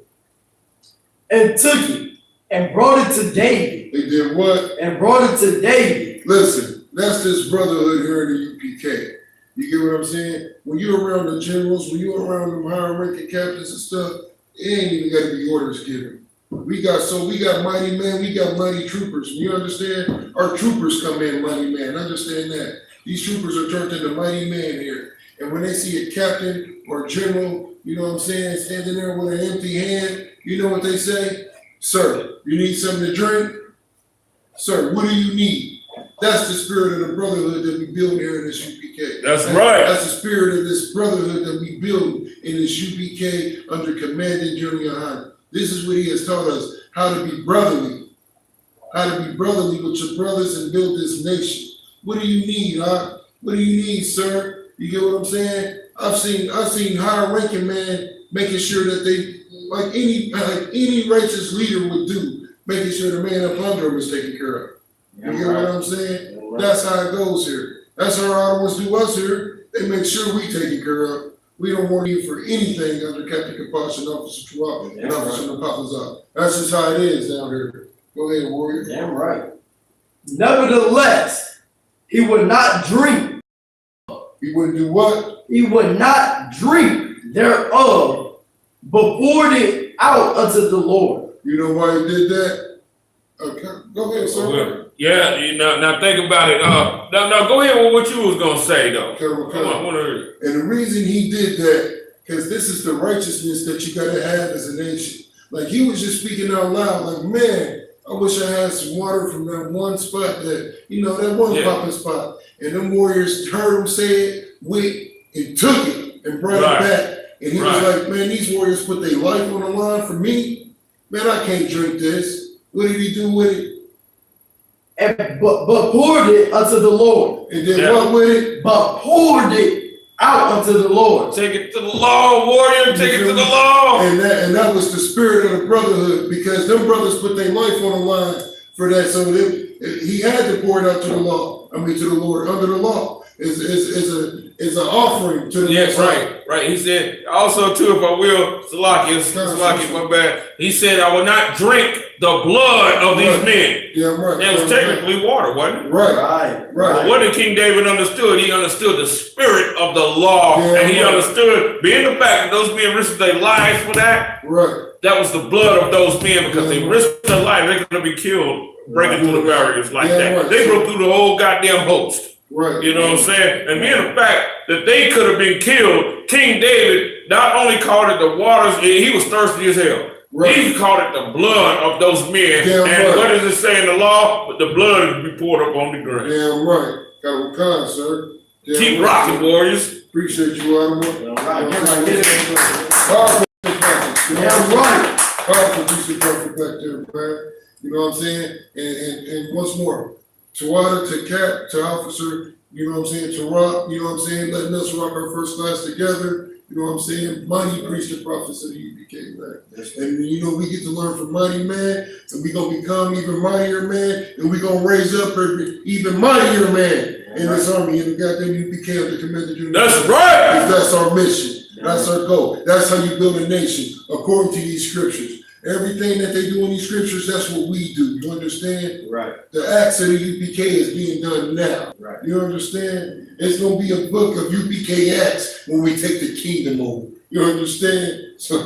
And took it, and brought it to David. They did what? And brought it to David. Listen, that's this brotherhood here in the U.P.K. You get what I'm saying? When you're around the generals, when you're around them higher ranking captains and stuff, it ain't even got to be orders given. We got mighty men, we got mighty troopers. You understand? Our troopers come in mighty men. Understand that. These troopers are turned into mighty men here. And when they see a captain or a general, you know what I'm saying, standing there with an empty hand, you know what they say? Sir, you need something to drink? Sir, what do you need? That's the spirit of the brotherhood that we build here in this U.P.K. That's right. That's the spirit of this brotherhood that we build in this U.P.K. under commanding GEN.YAHANNA. This is what he has taught us, how to be brotherly. How to be brotherly with your brothers and build this nation. What do you need, huh? What do you need, sir? You get what I'm saying? I've seen higher ranking man making sure that they, like any righteous leader would do, making sure the man up under him is taken care of. You get what I'm saying? That's how it goes here. That's how our ones do us here. They make sure we taken care of. We don't want you for anything under Captain Kapash and Officer Chua and Officer Napapazah. That's just how it is down here. Go ahead, warrior. Damn right. Nevertheless, he would not drink. He wouldn't do what? He would not drink thereof, but poured it out unto the Lord. You know why he did that? Okay, go ahead, sir. Yeah, now think about it. Now go ahead with what you was gonna say though. Okay. Come on, And the reason he did that, because this is the righteousness that you gotta have as a nation. Like he was just speaking out loud, like, man, I wish I had some water from that one spot that, that one popping spot. And them warriors heard him say it, went and took it and brought it back. And he was like, man, these warriors put their life on the line for me. Man, I can't drink this. What did he do with it? And but poured it unto the Lord. And then what with it? But poured it out unto the Lord. Take it to the law, warrior. Take it to the law. And that was the spirit of the brotherhood, because them brothers put their life on the line for that. So he had to pour it out to the law. I mean, to the Lord under the law. Is an offering to the Lord. Right. He said also too, if I will, Salaki, my bad. He said, I will not drink the blood of these men. Yeah, right. That was technically water, wasn't it? Right. But what did King David understood? He understood the spirit of the law, and he understood being the fact that those men risked their lives for that. Right. That was the blood of those men, because they risked their life. They're going to be killed breaking through the barriers like that. Right. They broke through the whole goddamn host. Right. You know what I'm saying? And being the fact that they could have been killed, King David not only called it the waters, he was thirsty as hell. Right. He called it the blood of those men. What does it say in the law? But the blood would be poured up on the ground. Damn right. Got a con, sir. Keep rocking, warriors. Appreciate you, Animal. Powerful piece of perfect back there, man. You know what I'm saying? And once more, Tawada, to Cap, to Officer, you know what I'm saying, to Rock, you know what I'm saying, letting us rock our first class together, you know what I'm saying, mighty priest and prophets of the U.P.K, man. And we get to learn from mighty man, and we gonna become even mightier man, and we gonna raise up even mightier man in this army, in the goddamn U.P.K under command of That's right. That's our mission. That's our goal. That's how you build a nation, according to these scriptures. Everything that they do in these scriptures, that's what we do. You understand? Right. The acts of the U.P.K is being done now. Right. You understand? It's going to be a book of U.P.K acts when we take the kingdom over. You understand? So,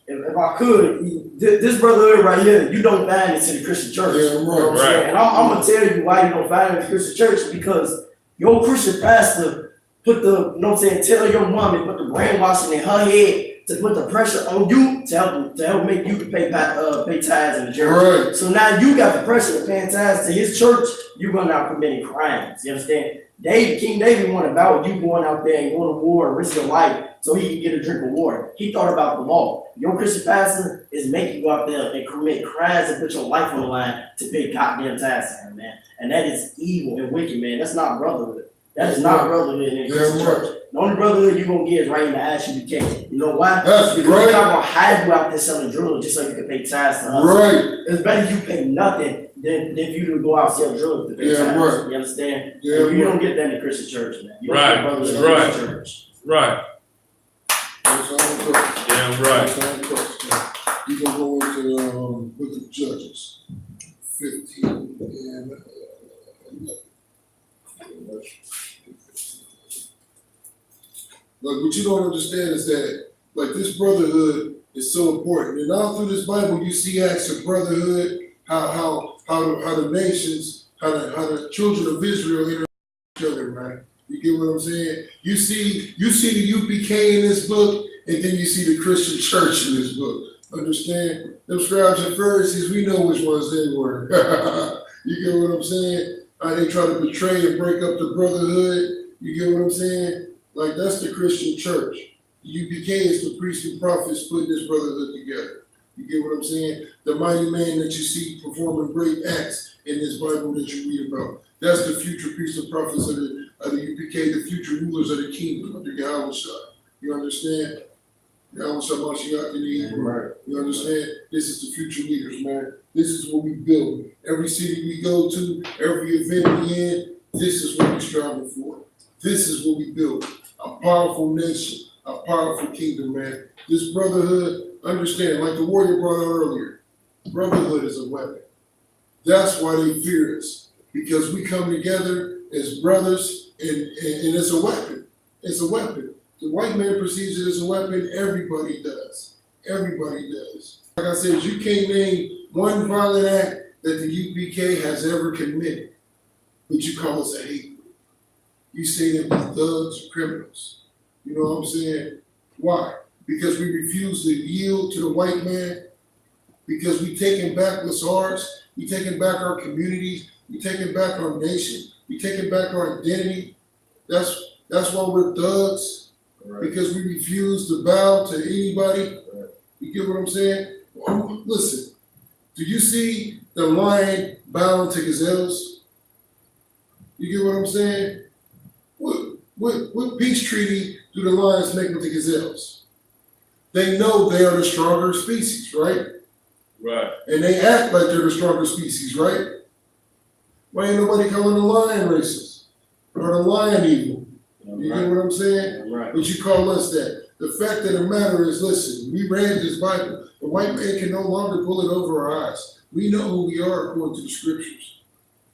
if I could, this brotherhood right here, you don't find it in the Christian church. Yeah, right. And I'm going to tell you why you don't find it in the Christian church, because your Christian pastor put the, you know what I'm saying, tell your mom and put the brainwashing in her head to put the pressure on you to help make you pay tithes in the church. Right. So now you got the pressure of paying tithes to his church. You going out committing crimes. You understand? King David went about you going out there and going to war and risk your life so he could get a drink of water. He thought about the law. Your Christian pastor is making you go out there and commit crimes and put your life on the line to pay goddamn tithes to him, man. And that is evil and wicked, man. That's not brotherhood. That is not brotherhood in a Christian church. The only brotherhood you're gonna get is right in the I.S.U.P.K. You know why? That's because right. they're not gonna hide you out there selling drugs just so you can pay tithes to us. Right. It's better you pay nothing than if you to go out and sell drugs to pay tithes. Right. You understand? Yeah, You don't get that in the Christian church, man. You don't Right. get brotherhood in Right. the Christian church. Right. That's all I'm talking. Damn right. That's all I'm talking. You gonna go into Book of Judges, 15 and like what you don't understand is that like this brotherhood is so important, and all through this Bible you see acts of brotherhood, how the nations, how the children of Israel interact with each other, right? You get what I'm saying? You see the U.P.K. in this book, and then you see the Christian church in this book. Understand? Them scribes and Pharisees, we know which ones they were. You get what I'm saying? How they try to betray and break up the brotherhood. You get what I'm saying? Like that's the Christian church. The U.P.K. is the priests and prophets putting this brotherhood together. You get what I'm saying? The mighty man that you see performing great acts in this Bible that you read about. That's the future priests and prophets of the U.P.K., the future rulers of the kingdom of the Yahweh. You understand? Yahweh Mashiach in the Hebrew. Right. You understand? This is the future leaders, man. This is what we build. Every city we go to, every event we in, this is what we're striving for. This is what we build. A powerful nation, a powerful kingdom, man. This brotherhood, understand, like the warrior brought out earlier, brotherhood is a weapon. That's why they fear us, because we come together as brothers, and it's a weapon. It's a weapon. The white man perceives it as a weapon. Everybody does. Everybody does. Like I said, you can't name one violent act that the U.P.K. has ever committed, but you call us a hate group. You say that we're thugs, criminals. You know what I'm saying? Why? Because we refuse to yield to the white man. Because we taking back what's ours. We taking back our communities. We taking back our nation. We taking back our identity. That's why we're thugs. Right. Because we refuse to bow to anybody. Right. You get what I'm saying? Listen, do you see the lion bowing to gazelles? You get what I'm saying? What peace treaty do the lions make with the gazelles? They know they are the stronger species, right? Right. And they act like they're the stronger species, right? Why ain't nobody calling the lion racist or the lion evil? You get what I'm saying? Right. But you call us that. The fact of the matter is, listen, we read this Bible. The white man can no longer pull it over our eyes. We know who we are according to the scriptures.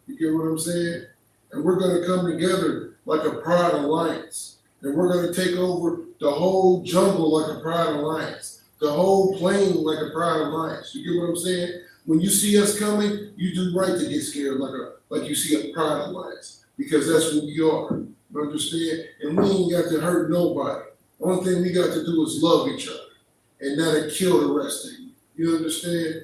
You get what I'm saying? And we're going to come together like a pride alliance. And we're going to take over the whole jungle like a pride alliance. The whole plain like a pride alliance. You get what I'm saying? When you see us coming, you do right to get scared like you see a pride alliance. Because that's what we are. You understand? And we ain't got to hurt nobody. Only thing we got to do is love each other. And that'll kill the rest of you. You understand?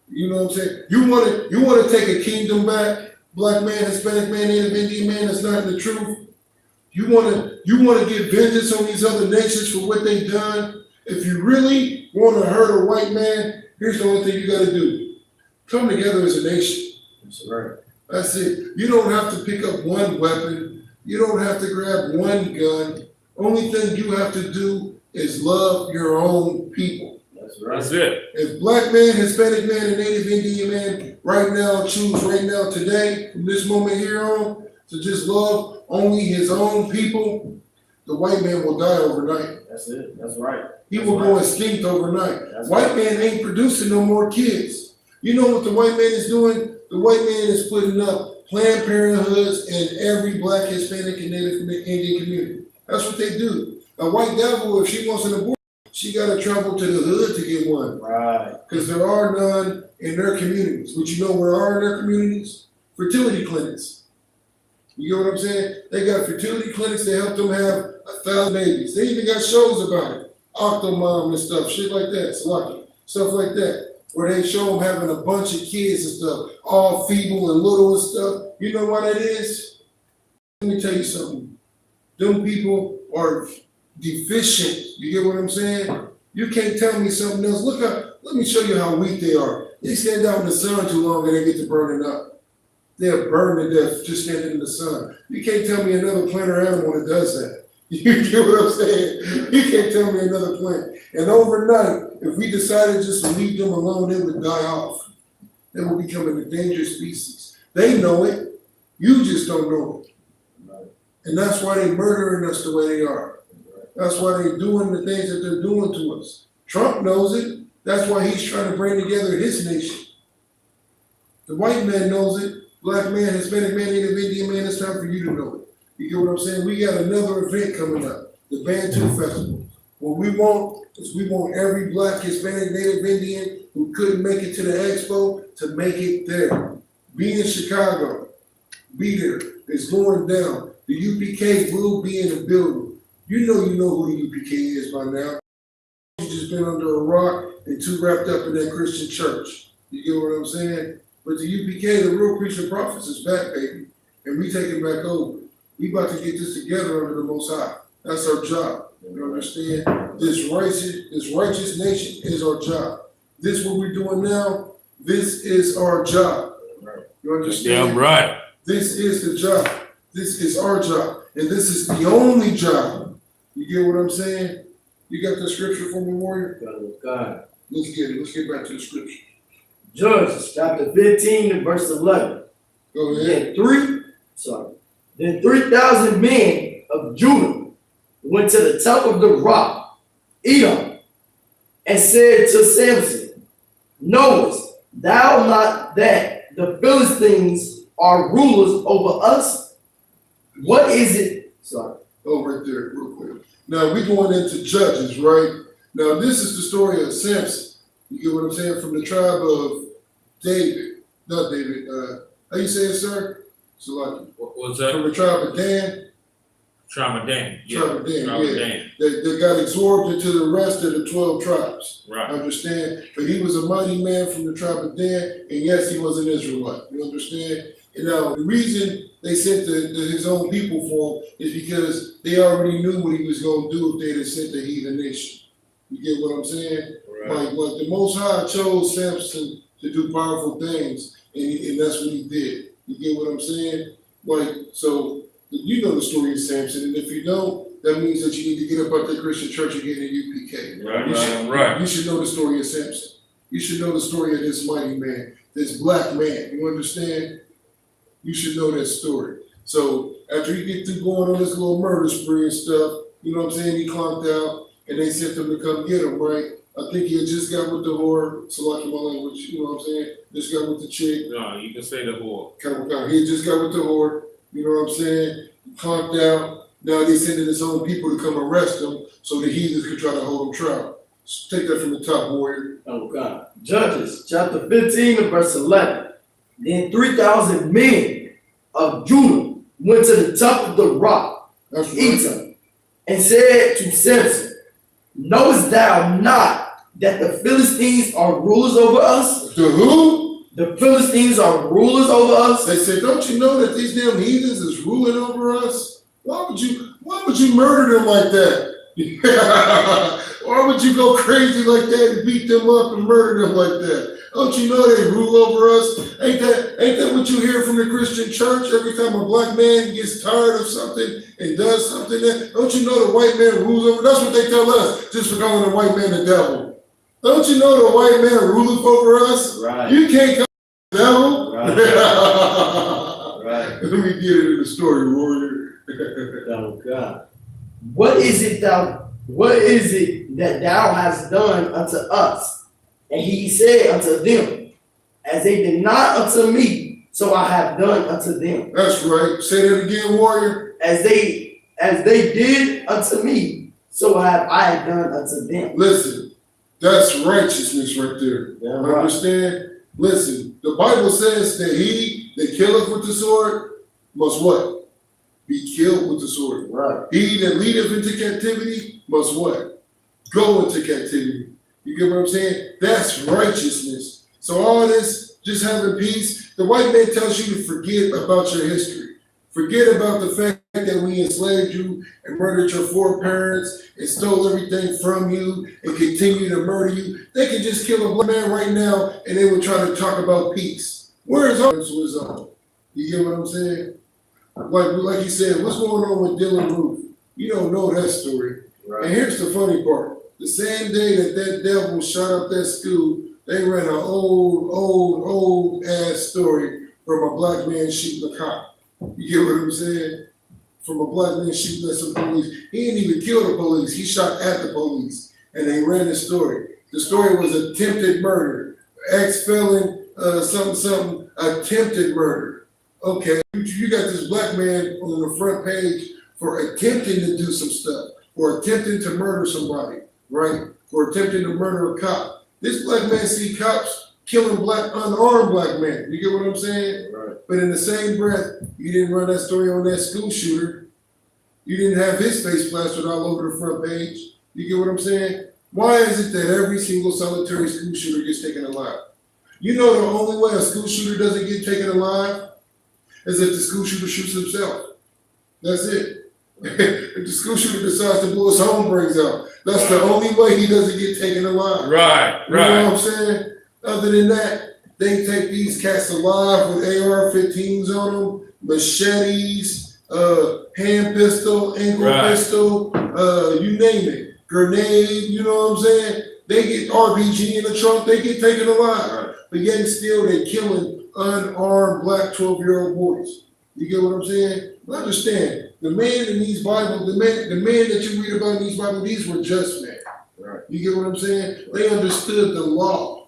You know what I'm saying? You want to take a kingdom back, black man, Hispanic man, Native Indian man, that's not the truth. You want to get vengeance on these other nations for what they've done. If you really want to hurt a white man, here's the only thing you got to do. Come together as a nation. That's right. That's it. You don't have to pick up one weapon. You don't have to grab one gun. Only thing you have to do is love your own people. That's right. That's it. If black man, Hispanic man, and Native Indian man right now choose right now today, from this moment here on, to just love only his own people, the white man will die overnight. That's it. That's right. He will go extinct overnight. White man ain't producing no more kids. You know what the white man is doing? The white man is putting up Planned Parenthoods in every black, Hispanic, and Native Indian community. That's what they do. A white devil, if she wants an abortion, she got to travel to the hood to get one. Right. Because there are none in their communities. But you know where are in their communities? Fertility clinics. You get what I'm saying? They got fertility clinics that help them have 1,000 babies. They even got shows about it. Octomom and stuff, shit like that. It's lucky. Stuff like that. Where they show them having a bunch of kids and stuff, all feeble and little and stuff. You know why that is? Let me tell you something. Them people are deficient. You get what I'm saying? You can't tell me something else. Look up, let me show you how weak they are. They stand out in the sun too long and they get to burning up. They're burned to death just standing in the sun. You can't tell me another plant or animal that does that. You get what I'm saying? You can't tell me another plant. And overnight, if we decided just to leave them alone, they would die off. They would become an endangered species. They know it. You just don't know it. And that's why they're murdering us the way they are. That's why they're doing the things that they're doing to us. Trump knows it. That's why he's trying to bring together his nation. The white man knows it. Black man, Hispanic man, Native Indian man, it's time for you to know it. You get what I'm saying? We got another event coming up, the Bantu Festival. What we want is we want every Black, Hispanic, Native Indian who couldn't make it to the expo to make it there. Be in Chicago. Be there. It's going down. The U.P.K will be in the building. You know who the U.P.K is by now. You just been under a rock and too wrapped up in that Christian church. You get what I'm saying? But the U.P.K, the real Christian prophets, is back, baby. And we taking back over. We about to get this together under the Most High. That's our job. You understand? This righteous nation is our job. This what we're doing now, this is our job. You understand? Yeah, right. This is the job. This is our job. And this is the only job. You get what I'm saying? You got the scripture for me, warrior? God. Let's get it. Let's get back to the scripture. Judges chapter 15 and verse 11. Go ahead. Then 3,000 men of Judah went to the top of the rock, Edom, and said to Samson, knowest thou not that the Philistines are rulers over us? What is it? Oh, right there, real quick. Now we're going into Judges, right? Now this is the story of Samson. You get what I'm saying? From the tribe of David. Not David. How you say it, sir? Salaki. What was that? From the tribe of Dan. Tribe of Dan. Yeah. Tribe of Dan, Tribe of yeah. Dan. They got absorbed into the rest of the 12 tribes. Right. Understand? But he was a mighty man from the tribe of Dan, and yes, he was an Israelite. You understand? And now the reason they sent his own people for him is because they already knew what he was going to do if they'd have sent the heathen nation. You get what I'm saying? Right. Like the Most High chose Samson to do powerful things, and that's what he did. You get what I'm saying? Like, so you know the story of Samson, and if you don't, that means that you need to get up out the Christian church and get in U.P.K. Right. You should know the story of Samson. You should know the story of this mighty man, this black man. You understand? You should know that story. So after he get through going on this little murder spree and stuff, you know what I'm saying? He clunked out, and they sent him to come get him, right? I think he had just got with the whore, Salaki my language, you know what I'm saying? Just got with the chick. No, you can say the whore. He just got with the whore, you know what I'm saying? He clunked out. Now they sending his own people to come arrest him so the heathens could try to hold him trial. Take that from the top, warrior. Oh God. Judges chapter 15 and verse 11. Then 3,000 men of Judah went to the top of the rock, That's right. Edom, and said to Samson, knowest thou not that the Philistines are rulers over us? The who? The Philistines are rulers over us? They said, don't you know that these damn heathens is ruling over us? Why would you murder them like that? Why would you go crazy like that and beat them up and murder them like that? Don't you know they rule over us? Ain't that what you hear from the Christian church every time a black man gets tired of something and does something? Don't you know the white man rules over? That's what they tell us, just for calling the white man the devil. Don't you know the white man ruleth over us? Right. You can't call the devil. Right. Right. Let me get it in the story, warrior. Oh God. What is it that thou hast done unto us? And he said unto them, as they did not unto me, so I have done unto them. That's right. Say that again, warrior. As they did unto me, so have I done unto them. Listen, that's righteousness right there. Yeah, right. Understand? Listen, the Bible says that he that killeth with the sword must what? be killed with the sword. Right. He that leadeth into captivity must what? Go into captivity. You get what I'm saying? That's righteousness. So all this, just having peace, the white man tells you to forget about your history. Forget about the fact that we enslaved you and murdered your foreparents and stole everything from you and continue to murder you. They can just kill a black man right now and they would try to talk about peace. Where is his own? You get what I'm saying? Like you said, what's going on with Dylan Roof? You don't know that story. Right. And here's the funny part. The same day that devil shot up that school, they ran an old ass story from a black man shooting a cop. You get what I'm saying? From a black man shooting at some police. He didn't even kill the police. He shot at the police. And they ran the story. The story was attempted murder. Ex-felon, something, attempted murder. Okay, you got this black man on the front page for attempting to do some stuff, or attempting to murder somebody, right? Or attempting to murder a cop. This black man see cops killing unarmed black men. You get what I'm saying? Right. But in the same breath, you didn't run that story on that school shooter. You didn't have his face plastered all over the front page. You get what I'm saying? Why is it that every single solitary school shooter gets taken alive? You know the only way a school shooter doesn't get taken alive is if the school shooter shoots himself. That's it. If the school shooter decides to blow his home brains out, that's the only way he doesn't get taken alive. Right, You know what I'm saying? Other than that, they take these cats alive with AR-15s on them, machetes, hand pistol, ankle pistol, you name it, grenade, you know what I'm saying? They get RPG in the trunk, they get taken alive. Right. But yet still they killing unarmed black 12-year-old boys. You get what I'm saying? But understand, the man in these Bibles, the man that you read about in these Bibles, these were just men. Right. You get what I'm saying? They understood the law,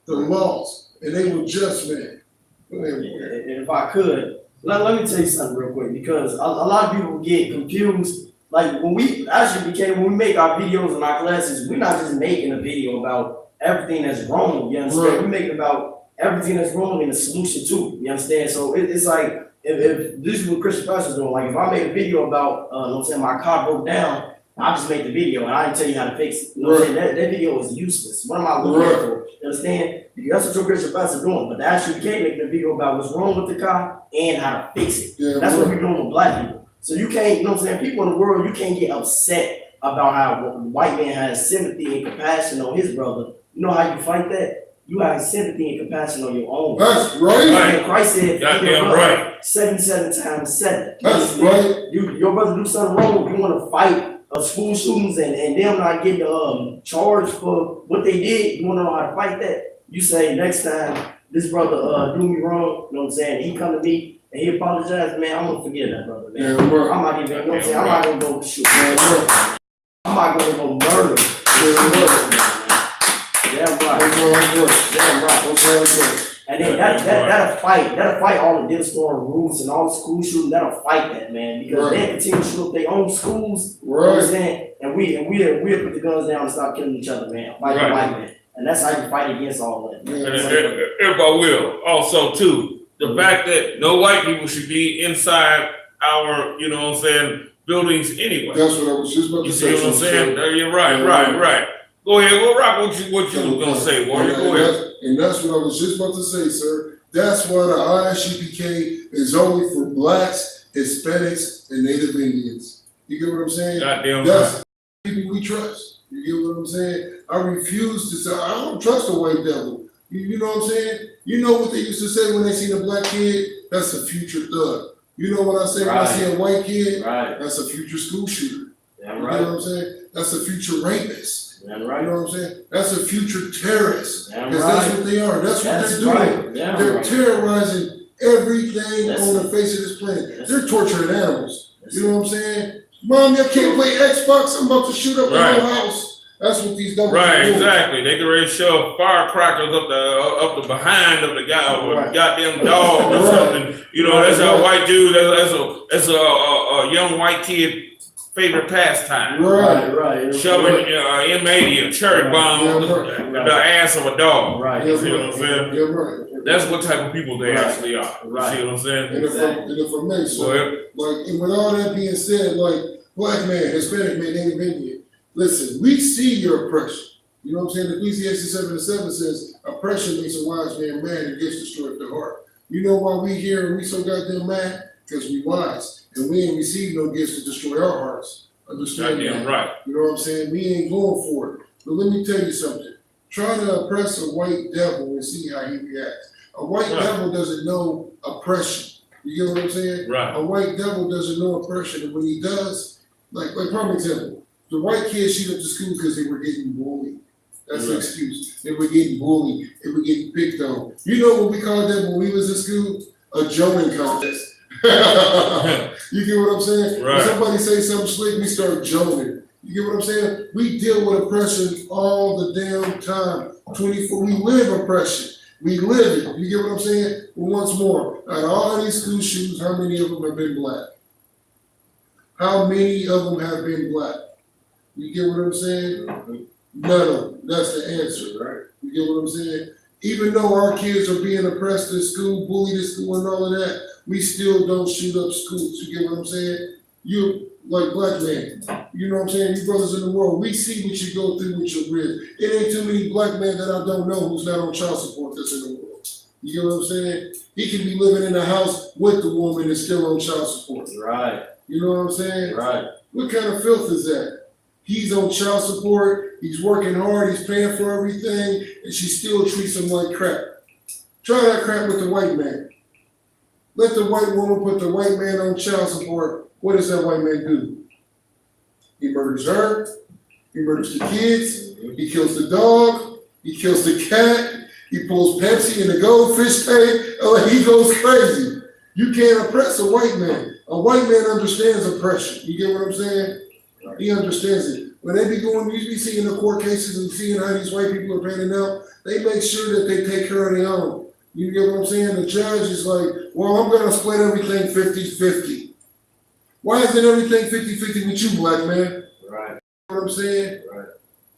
the laws, and they were just men. Go ahead. And if I could, let me tell you something real quick, because a lot of people get confused. Like when we make our videos in our classes, we're not just making a video about everything that's wrong, you understand? Right. We're making about everything that's wrong and the solution too, you understand? So it's like, if this is what Christian pastors doing, like if I made a video about, I'm saying my car broke down, I just made the video and I didn't tell you how to fix it. You know what I'm saying? That video is useless. What am I looking at for? You understand? That's what your Christian pastor doing. But the I.S.U.P.K making a video about what's wrong with the car and how to fix it. Yeah, that's what we're doing with black people. So you can't, you know what I'm saying? People in the world, you can't get upset about how a white man has sympathy and compassion on his brother. You know how you fight that? You have sympathy and compassion on your own. That's right. And Christ said, goddamn right. 77 times 7. That's right. Your brother do something wrong, you want to fight school shootings and them not getting charged for what they did, you want to know how to fight that. You say next time this brother do me wrong, you know what I'm saying? He come to me and he apologized, man, I'm gonna forgive that brother, man. Yeah, right. I'm not even, you know what I'm saying? I'm not gonna go shoot. Yeah, right. I'm not gonna go murder. Damn right. Damn right. And then that'll fight all the discord roots and all the school shooting. That'll fight that, man, because they continue to shoot up their own schools. You know what I'm saying? And we'll put the guns down and stop killing each other, man. Fight the white man, and that's how you fight against all that. And everybody will. Also, too, the fact that no white people should be inside our, you know what I'm saying, buildings anyway. That's what I was just about to say. You see what I'm saying? You're right, right. Go ahead, go rock what you was gonna say, Warrior. Go ahead. And that's what I was just about to say, sir. That's why the I.S.U.P.K is only for blacks, Hispanics, and Native Indians. You get what I'm saying? Goddamn that's people we trust. You get what I'm saying? I refuse to say, I don't trust a white devil. You know what I'm saying? You know what they used to say when they seen a black kid? That's a future thug. You know what I say when I see a white kid? Right. That's a future school shooter. Yeah, You know right. what I'm saying? That's a future rapist. Yeah, You right. know what I'm saying? That's a future terrorist. Yeah, Because right. that's what they are. That's what That's they're doing. right. Yeah, They're right. terrorizing everything That's on the it. face of this planet. That's They're it. torturing animals. That's You know what I'm saying? Mom, you can't play Xbox. I'm about to shoot up the Right. whole house. That's what these devils are Right, doing. exactly. They can ready to shove firecrackers up the behind of the guy with a goddamn dog or Right. something. You know, that's how white dudes. That's a young white kid favorite pastime. Right. Shoving M80, a cherry bomb Yeah, up the ass of a dog. Right. Yeah, You see what I'm right. saying? Yeah, right. That's what type of people they Right. actually are. You Right. see what I'm saying? And if I may, Go so, ahead. like, and with all that being said, like, black man, Hispanic man, Native Indian, listen, we see your oppression. You know what I'm saying? Ecclesiastes 7:7 says, oppression makes a wise man mad and gifts destroy the heart. You know why we here and we so goddamn mad? Because we wise. And we ain't received no gifts to destroy our hearts. Understand Goddamn that? right. You know what I'm saying? We ain't going for it. But let me tell you something. Try to oppress a white devil and see how he reacts. A white Right. devil doesn't know oppression. You get what I'm saying? Right. A white devil doesn't know oppression, and when he does, like prime example, the white kids shoot up to school because they were getting bullied. That's the Right. excuse. They were getting bullied. They were getting picked on. You know what we called that when we was in school? A joning contest. You get what I'm saying? Right. When somebody say something slick, we start joning. You get what I'm saying? We deal with oppression all the damn time. 24. We live oppression. We live it. You get what I'm saying? Well, once more, out of all these school shootings, how many of them have been black? How many of them have been black? You get what I'm saying? None of them. That's the answer, right? You get what I'm saying? Even though our kids are being oppressed at school, bullied at school, and all of that, we still don't shoot up schools. You get what I'm saying? You, like black man, you know what I'm saying? You brothers in the world, we see what you go through with your ribs. It ain't too many black men that I don't know who's not on child support that's in the world. You get what I'm saying? He can be living in a house with the woman and still on child support. Right. You know what I'm saying? Right. What kind of filth is that? He's on child support, he's working hard, he's paying for everything, and she still treats him like crap. Try that crap with the white man. Let the white woman put the white man on child support. What does that white man do? He murders her, he murders the kids, he kills the dog, he kills the cat, he pulls Pepsi in the goldfish tank, he goes crazy. You can't oppress a white man. A white man understands oppression. You get what I'm saying? He understands it. When they be going, you be seeing the court cases and seeing how these white people are panning out, they make sure that they take care of their own. You get what I'm saying? The judge is like, well, I'm going to split everything 50-50. Why isn't everything 50-50 with you, black man? Right. You know what I'm saying? Right.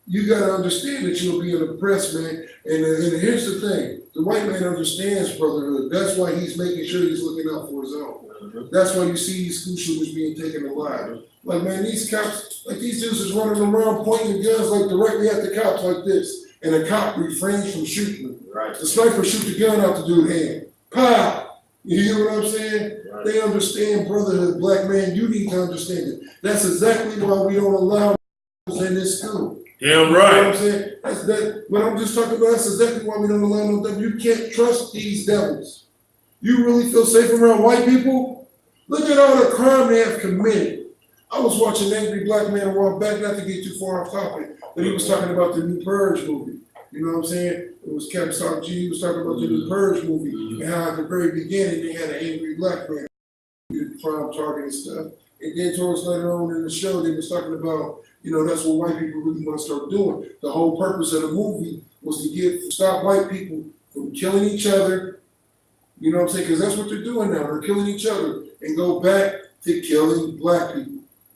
You got to understand that you'll be an oppressed man. And here's the thing. The white man understands brotherhood. That's why he's making sure he's looking out for his own. That's why you see these school shooters being taken alive. Like, man, these cops, like these dudes is running around pointing guns like directly at the cops like this. And the cop refrains from shooting them. Right. The sniper shoot the gun out the dude's hand. Pow! You hear what I'm saying? Right. They understand brotherhood, black man. You need to understand it. That's exactly why we don't allow in this school. Damn You know what right. I'm saying? That's that. What I'm just talking about, that's exactly why we don't allow no devils. You can't trust these devils. You really feel safe around white people? Look at all the crime they have committed. I was watching Angry Black Man a while back, not to get too far off topic, but he was talking about the new Purge movie. You know what I'm saying? It was Captain Stock G, he was talking about the new Purge movie, and how at the very beginning they had an angry black man, prime target and stuff. And then towards later on in the show, they was talking about, you know, that's what white people really want to start doing. The whole purpose of the movie was to stop white people from killing each other. You know what I'm saying? Because that's what they're doing now. They're killing each other and go back to killing black people.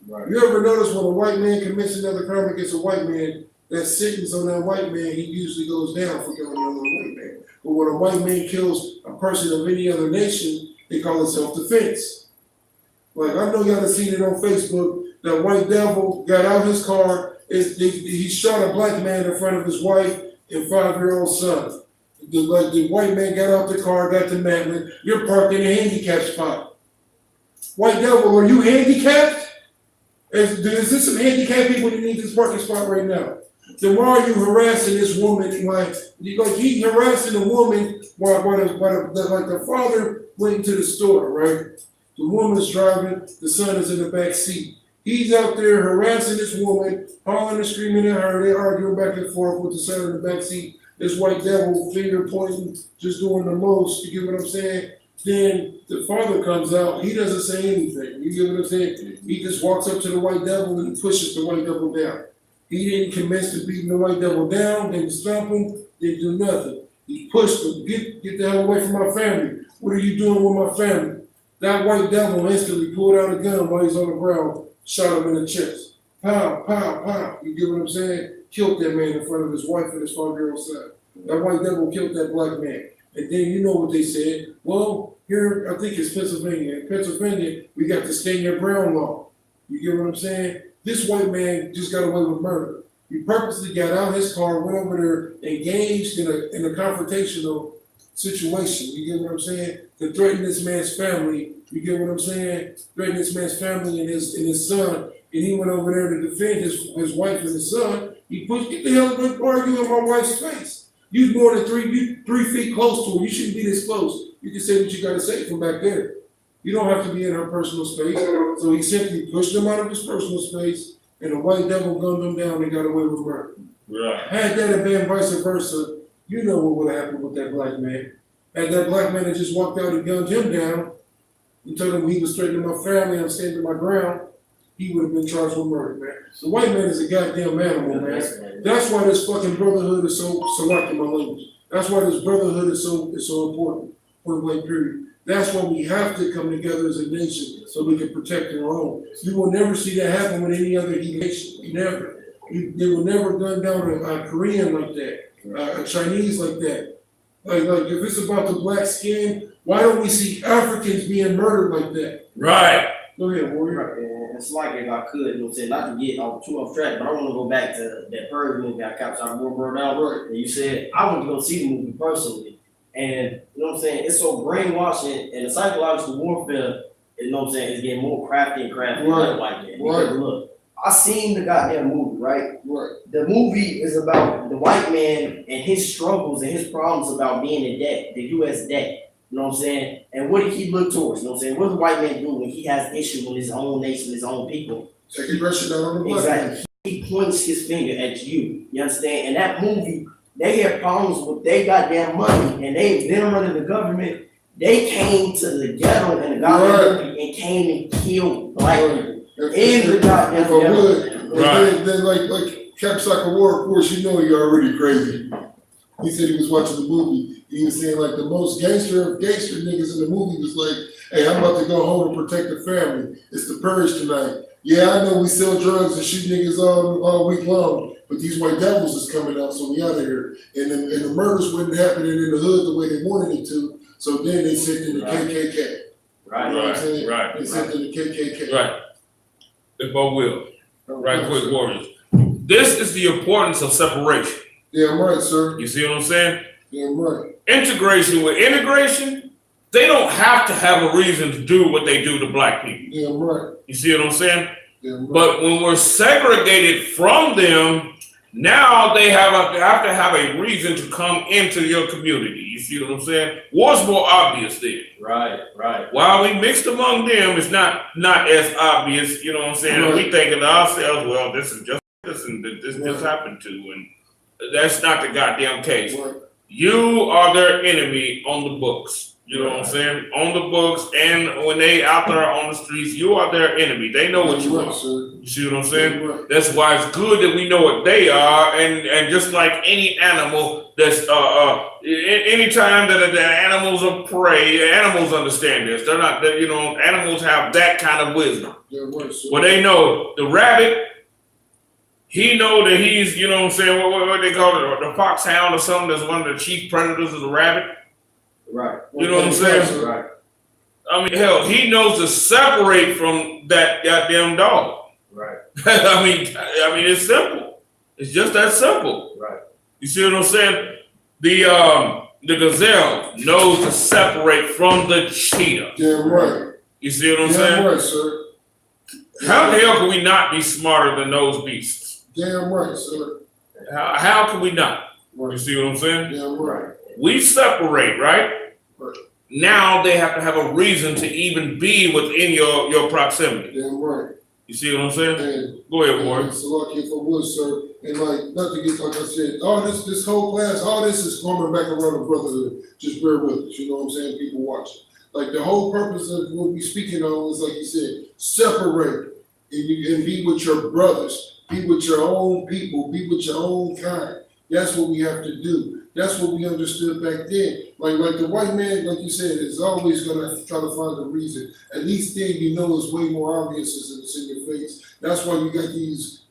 Right. You ever notice when a white man commits another crime against a white man, that sentence on that white man, he usually goes down for killing another white man. But when a white man kills a person of any other nation, they call it self-defense. Like, I know y'all have seen it on Facebook, that white devil got out his car, he shot a black man in front of his wife and 5-year-old son. The white man got out the car, got to Matlin, you're parked in a handicap spot. White devil, are you handicapped? Is this some handicapped people that need this parking spot right now? Then why are you harassing this woman? Like he harassing the woman while the father went into the store, right? The woman's driving, the son is in the back seat. He's out there harassing this woman, hollering and screaming at her. They're arguing back and forth with the son in the back seat. This white devil finger pointing, just doing the most. You get what I'm saying? Then the father comes out. He doesn't say anything. You get what I'm saying? He just walks up to the white devil and pushes the white devil down. He didn't commence to beating the white devil down. Didn't stomp him. Didn't do nothing. He pushed him. Get the hell away from my family. What are you doing with my family? That white devil instantly pulled out a gun while he's on the ground, shot him in the chest. Pow, pow, pow. You get what I'm saying? Killed that man in front of his wife and his 5-year-old son. That white devil killed that black man. And then you know what they said. Well, here, I think it's Pennsylvania. In Pennsylvania, we got the Stand Your Ground law. You get what I'm saying? This white man just got away with murder. He purposely got out his car, went over there, engaged in a confrontational situation. You get what I'm saying? To threaten this man's family. You get what I'm saying? Threaten this man's family and his son. And he went over there to defend his wife and his son. He pushed, get the hell of arguing in my wife's face. You more than 3 feet close to her. You shouldn't be this close. You can say what you gotta say from back there. You don't have to be in her personal space. So he simply pushed him out of his personal space, and the white devil gunned him down and got away with murder. Right. Had that have been vice versa, you know what would have happened with that black man. Had that black man that just walked out and gunned him down and told him he was threatening my family, I'm standing my ground, he would have been charged with murder, man. The white man is a goddamn animal, man. That's why this fucking brotherhood is so selective, my language. That's why this brotherhood is so important. Point blank period. That's why we have to come together as a nation so we can protect our own. You will never see that happen with any other nation. Never. They will never gun down a Korean like that, a Chinese like that. Like if it's about the black skin, why don't we see Africans being murdered like that? Right. Go ahead, warrior. Right, and it's like if I could, you know what I'm saying, not to get too off track, but I want to go back to that Purge movie I captured World down. Right. And you said I want to go see the movie personally. And you know what I'm saying, it's so brainwashing and the psychological warfare, you know what I'm saying, is getting more crafty and crafty Right. like that. Right. Because look, I seen the goddamn movie, right? Right. The movie is about the white man and his struggles and his problems about being in debt, the US debt. You know what I'm saying? And what did he look towards? You know what I'm saying? What does the white man do when he has issues with his own nation, his own people? Take aggression down on the black man. Exactly. He points his finger at you. You understand? And that movie, they had problems with their goddamn money, and they been running the government. They came to the ghetto and the goddamn movie and came and killed black people in the goddamn ghetto. Right. Then like Cap Soccer War, of course, you know you're already crazy. He said he was watching the movie. He was saying like the most gangster of gangster niggas in the movie was like, hey, I'm about to go home and protect the family. It's the purge tonight. Yeah, I know we sell drugs and shoot niggas all week long, but these white devils is coming out, so we out of here. And the murders wasn't happening in the hood the way they wanted it to, so then they sent in the KKK. Right. You know what I'm saying? Right. They sent in the KKK. Right. If I will. Right quick, warriors. This is the importance of separation. Yeah, right, sir. You see what I'm saying? Yeah, right. Integration with integration, they don't have to have a reason to do what they do to black people. Yeah, right. You see what I'm saying? Yeah, right. But when we're segregated from them, now they have to have a reason to come into your community. You see what I'm saying? War's more obvious then. Right. While we mixed among them, it's not as obvious. You know what I'm saying? Right. We thinking to ourselves, well, this is just this and this just happened to, and that's not the goddamn case. Right. You are their enemy on the books. You know what I'm saying? On the books, and when they out there on the streets, you are their enemy. They know what you are. Sir. You see what I'm saying? Right. That's why it's good that we know what they are, and just like any animal, that's anytime that the animals are prey, animals understand this. They're not, animals have that kind of wisdom. Yeah, right, sir. Well, they know the rabbit. He know that he's, you know what I'm saying, what they call it, the foxhound or something. That's one of the chief predators of the rabbit. Right. You know what I'm saying? Right. I mean, hell, he knows to separate from that goddamn dog. Right. I mean, it's simple. It's just that simple. Right. You see what I'm saying? The gazelle knows to separate from the cheetah. Damn right. You see what I'm Damn saying? right, sir. How the hell can we not be smarter than those beasts? Damn right, sir. How can we not? You Right. see what I'm saying? Damn right. We separate, right? Right. Now they have to have a reason to even be within your proximity. Damn right. You see what I'm saying? And Go ahead, Warren. it's a lot if I would, sir. And like, not to get, like I said, all this whole class, all this is coming back around the brotherhood. Just bear with us, you know what I'm saying? People watching. Like the whole purpose of what we're speaking on is, like you said, separate and be with your brothers, be with your own people, be with your own kind. That's what we have to do. That's what we understood back then. Like the white man, like you said, is always gonna try to find a reason. At least then you know it's way more obvious as it's in your face. That's why you got these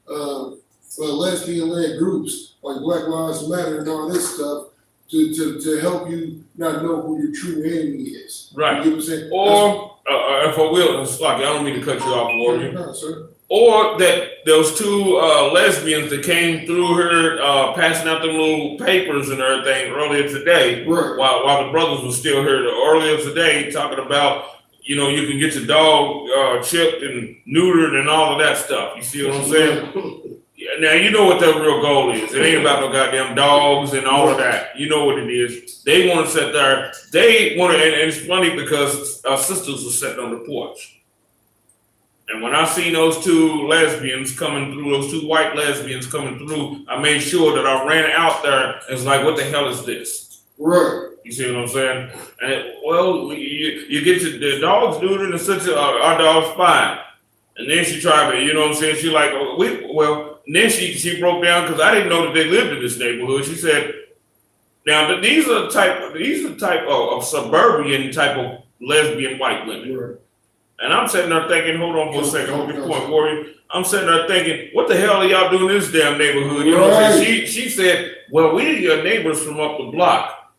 lesbian-led groups like Black Lives Matter and all this stuff to help you not know who your true enemy is. Right. You know what I'm saying? Or, if I will, it's like, I don't mean to cut you off, Warrior. No, sir. Or that those two lesbians that came through her passing out them little papers and everything earlier today, Right. while the brothers were still here earlier today, talking about, you know, you can get your dog chipped and neutered and all of that stuff. You see what I'm saying? Yeah, now you know what their real goal is. It ain't about no goddamn dogs and all of that. You know what it is. They want to sit there. They want to, and it's funny because our sisters were sitting on the porch. And when I seen those two lesbians coming through, those two white lesbians coming through, I made sure that I ran out there and was like, what the hell is this? Right. You see what I'm saying? And well, you get the dogs neutered and such, our dog's fine. And then she tried to, you know what I'm saying? She like, and then she broke down because I didn't know that they lived in this neighborhood. She said, now these are the type of suburban type of lesbian white women. Right. And I'm sitting there thinking, hold on for a second, hold your point, Warrior. I'm sitting there thinking, what the hell are y'all doing in this damn neighborhood? You know what I'm saying? She said, well, we're your neighbors from up the block.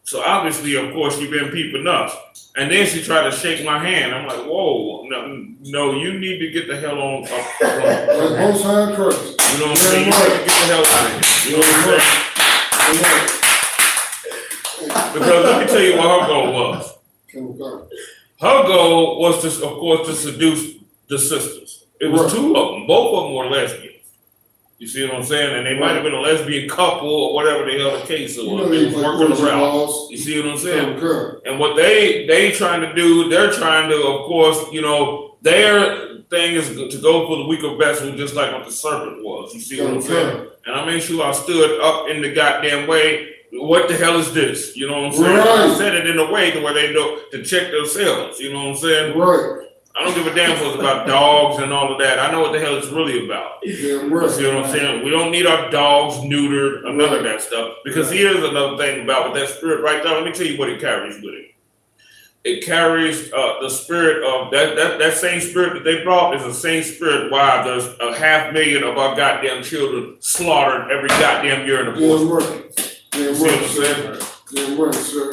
So obviously, of course, you've been peeping us. And then she tried to shake my hand. I'm like, whoa, no, you need to get the hell on up. Like Most High Christ. You know what I'm saying? You need to get the hell out of here. You know what I'm saying? Because let me tell you what her goal was. Her goal was to, of course, to seduce the sisters. It was two of them. Both of them were lesbians. You see what I'm saying? And they might have been a lesbian couple or whatever the hell the case was. They was working around. You see what I'm saying? And what they trying to do, they're trying to, of course, you know, their thing is to go for the weaker vessel, just like what the serpent was. You see what I'm saying? And I made sure I stood up in the goddamn way. What the hell is this? You know what I'm saying? I said it in a way to where they know to check themselves. You know what I'm saying? Right. I don't give a damn what's about dogs and all of that. I know what the hell it's really about. Yeah, You see what I'm saying? We don't need our dogs neutered or none of that stuff. Because here's another thing about with that spirit right there. Let me tell you what it carries with it. It carries the spirit of that same spirit that they brought is the same spirit why there's 500,000 of our goddamn children slaughtered every goddamn year in the forest. Sir.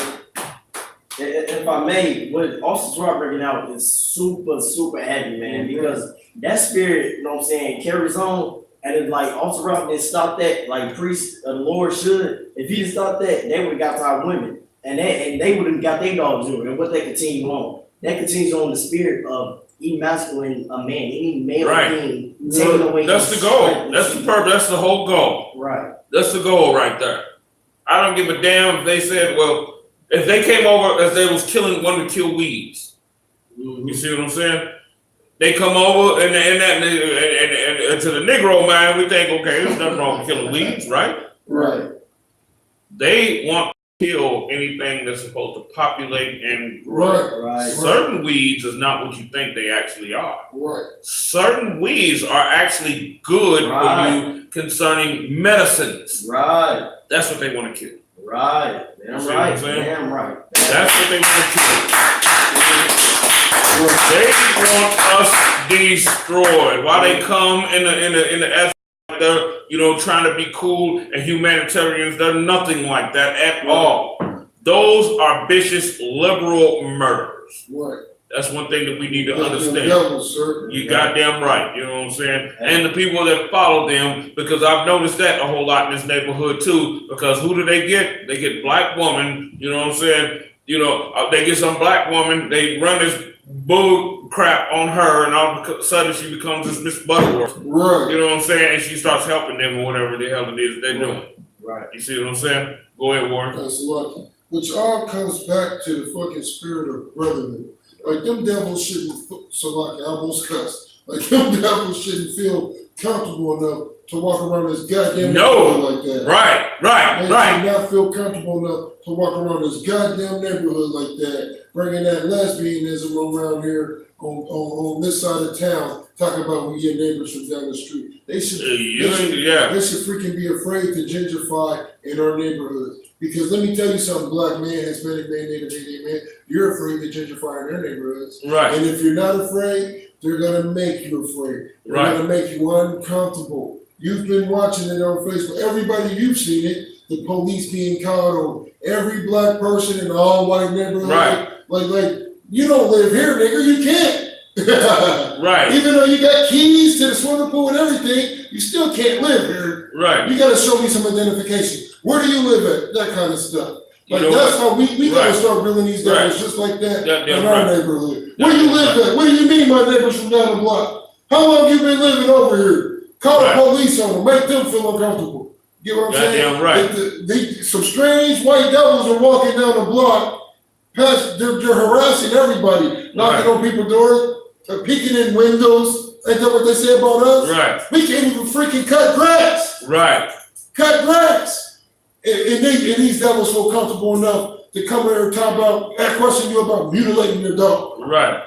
If I may, what Officer Rock bringing out is super, super heavy, man, because that spirit, you know what I'm saying, carries on. And it's like Officer Rock didn't stop that, like priest of the Lord should. If he didn't stop that, they would have got to our women. And they would have got their dogs doing and what they continue on. That continues on the spirit of emasculating a man, any male being taken away. That's the goal. That's the purpose. That's the whole goal. Right. That's the goal right there. I don't give a damn if they said, well, if they came over as they was wanting to kill weeds. You see what I'm saying? They come over and to the Negro mind, we think, okay, there's nothing wrong with killing weeds, right? Right. They want to kill anything that's supposed to populate and grow. Right. Certain weeds is not what you think they actually are. Right. Certain weeds are actually good for you concerning medicines. Right. That's what they want to kill. Right. Damn right. Damn right. That's what they want to kill. They want us destroyed. While they come in the essence, they're trying to be cool and humanitarians. They're nothing like that at all. Those are vicious liberal murderers. Right. That's one thing that we need to understand. Devils, sir. You goddamn right. You know what I'm saying? And the people that follow them, because I've noticed that a whole lot in this neighborhood too. Because who do they get? They get black woman. You know what I'm saying? They get some black woman. They run this bull crap on her, and all of a sudden she becomes this Miss Butterworth. Right. You know what I'm saying? And she starts helping them or whatever the hell it is they're doing. Right. You see what I'm saying? Go ahead, Warren. That's lucky. Which all comes back to the fucking spirit of brotherhood. Like them devils shouldn't, I almost cussed. Like them devils shouldn't feel comfortable enough to walk around this goddamn neighborhood like that. Right. They should not feel comfortable enough to walk around this goddamn neighborhood like that, bringing that lesbianism around here on this side of town, talking about we get neighbors from down the street. They should freaking be afraid to gentrify in our neighborhoods. Because let me tell you something, black man, Hispanic man, Native Indian man, you're afraid to gentrify in their neighborhoods. Right. And if you're not afraid, they're gonna make you afraid. They're gonna make you uncomfortable. You've been watching it on Facebook. Everybody, you've seen it. the police being called on every black person in the all-white neighborhood. Right. Like, you don't live here, nigga. You can't. Right. Even though you got keys to the swimming pool and everything, you still can't live here. Right. You gotta show me some identification. Where do you live at? That kind of stuff. Like, that's how we gotta start building these devils just like that in our neighborhood. Where do you live at? What do you mean my neighbors from down the block? How long you been living over here? Call the police on them, make them feel uncomfortable. You know what I'm saying? Goddamn right. Some strange white devils are walking down the block, they're harassing everybody, knocking on people's doors, peeking in windows. Ain't that what they say about us? Right. We can't even freaking cut grass. Right. Cut grass. And these devils feel comfortable enough to come here and talk about, question you about mutilating your dog. Right.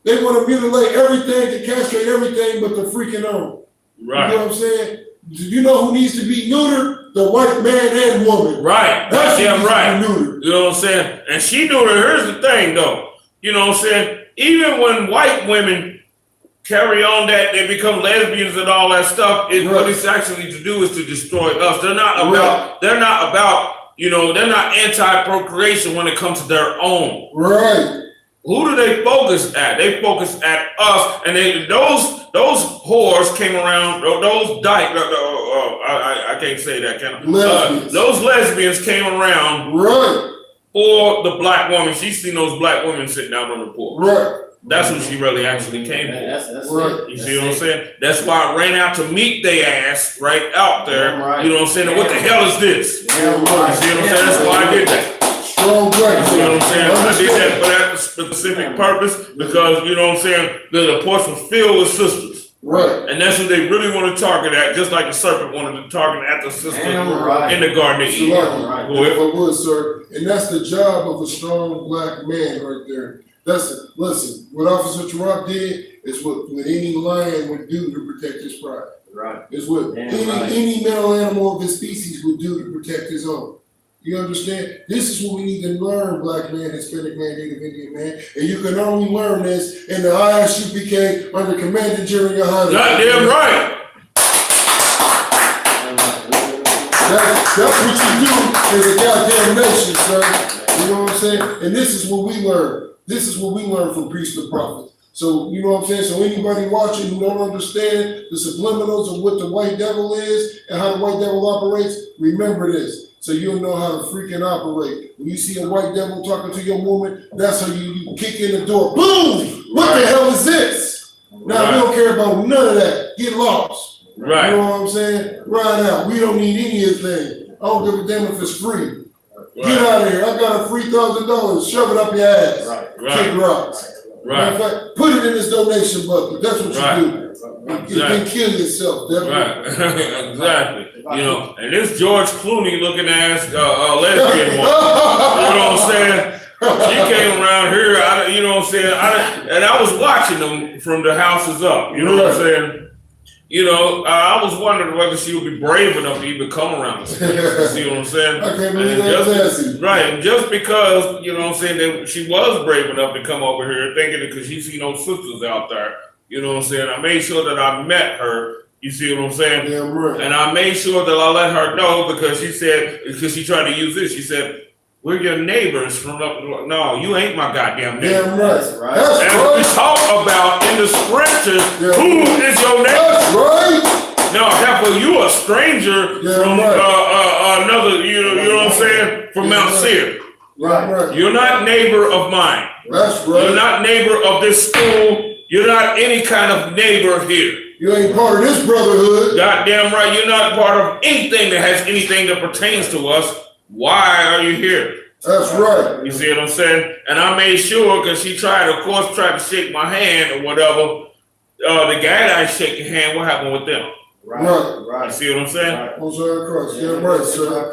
They want to mutilate everything, to castrate everything but the freaking own. Right. You know what I'm saying? Do you know who needs to be neutered? The white man and woman. Right. That's right. Neutered. You know what I'm saying? And she knew that. Here's the thing, though. You know what I'm saying? Even when white women carry on that they become lesbians and all that stuff, what it's actually to do is to destroy us. They're not about. They're not about. You know, they're not anti-procreation when it comes to their own. Right. Who do they focus at? They focus at us, and those whores came around. Those I can't say that, can I? Those lesbians came around for the black woman. She's seen those black women sitting down on the porch. Right. That's what she really actually came for. That's right. You see what I'm saying? That's why I ran out to meet their ass right out there. Right. You know what I'm saying? What the hell is this? You see what I'm saying? That's why I did that. Strong break. You know what I'm saying? I did that for that specific purpose because, you know what I'm saying, the porch was filled with sisters. Right. And that's what they really want to target at, just like the serpent wanted to target at the sister in the Garden of Eden. If I would, sir. And that's the job of a strong black man right there. Listen, what Officer Tarab did is what any lion would do to protect his pride. Right. It's what any male animal of his species would do to protect his own. You understand? This is what we need to learn, black man, Hispanic man, Native Indian man. And you can only learn this in the I.S.U.P.K. under Commander GEN.YAHANNA. Goddamn right. That's what you do in the goddamn nation, sir. You know what I'm saying? And this is what we learn. This is what we learn from priests and prophets. So, you know what I'm saying? So anybody watching who don't understand the subliminals of what the white devil is and how the white devil operates, remember this. So you'll know how to freaking operate. When you see a white devil talking to your woman, that's how you kick in the door. Boom! What the hell is this? Now, we don't care about none of that. Get lost. Right. You know what I'm saying? Right out. We don't need anything. I don't give a damn if it's free. Get out of here. I got a free $1,000. Shove it up your ass. Kick rocks. Right. In fact, put it in this donation bucket. That's what you do. You can kill yourself. Right. Exactly. You know, and this George Clooney looking ass lesbian one. You know what I'm saying? She came around here. You know what I'm saying? And I was watching them from the houses up. You know what I'm saying? You know, I was wondering whether she would be brave enough to even come around this place. You see what I'm saying? I can't believe that. Right, and just because, you know what I'm saying, that she was brave enough to come over here thinking that because she see no sisters out there, you know what I'm saying, I made sure that I met her, you see what I'm saying? Yeah, right. And I made sure that I let her know because she said, because she tried to use this, she said, we're your neighbors from up. No, you ain't my goddamn neighbor. Damn right. That's right. And we talk about in the scriptures, who is your neighbor? That's right. No, heifer, you a stranger from another, you know what I'm saying, from Mount Seir. Right. You're not neighbor of mine. That's right. You're not neighbor of this school. You're not any kind of neighbor here. You ain't part of this brotherhood. Goddamn right, you're not part of anything that has anything that pertains to us. Why are you here? That's right. You see what I'm saying? And I made sure, because she tried to shake my hand or whatever. The guy that I shake your hand, what happened with them? Right. You see what I'm saying? Right. Yeah, right, sir.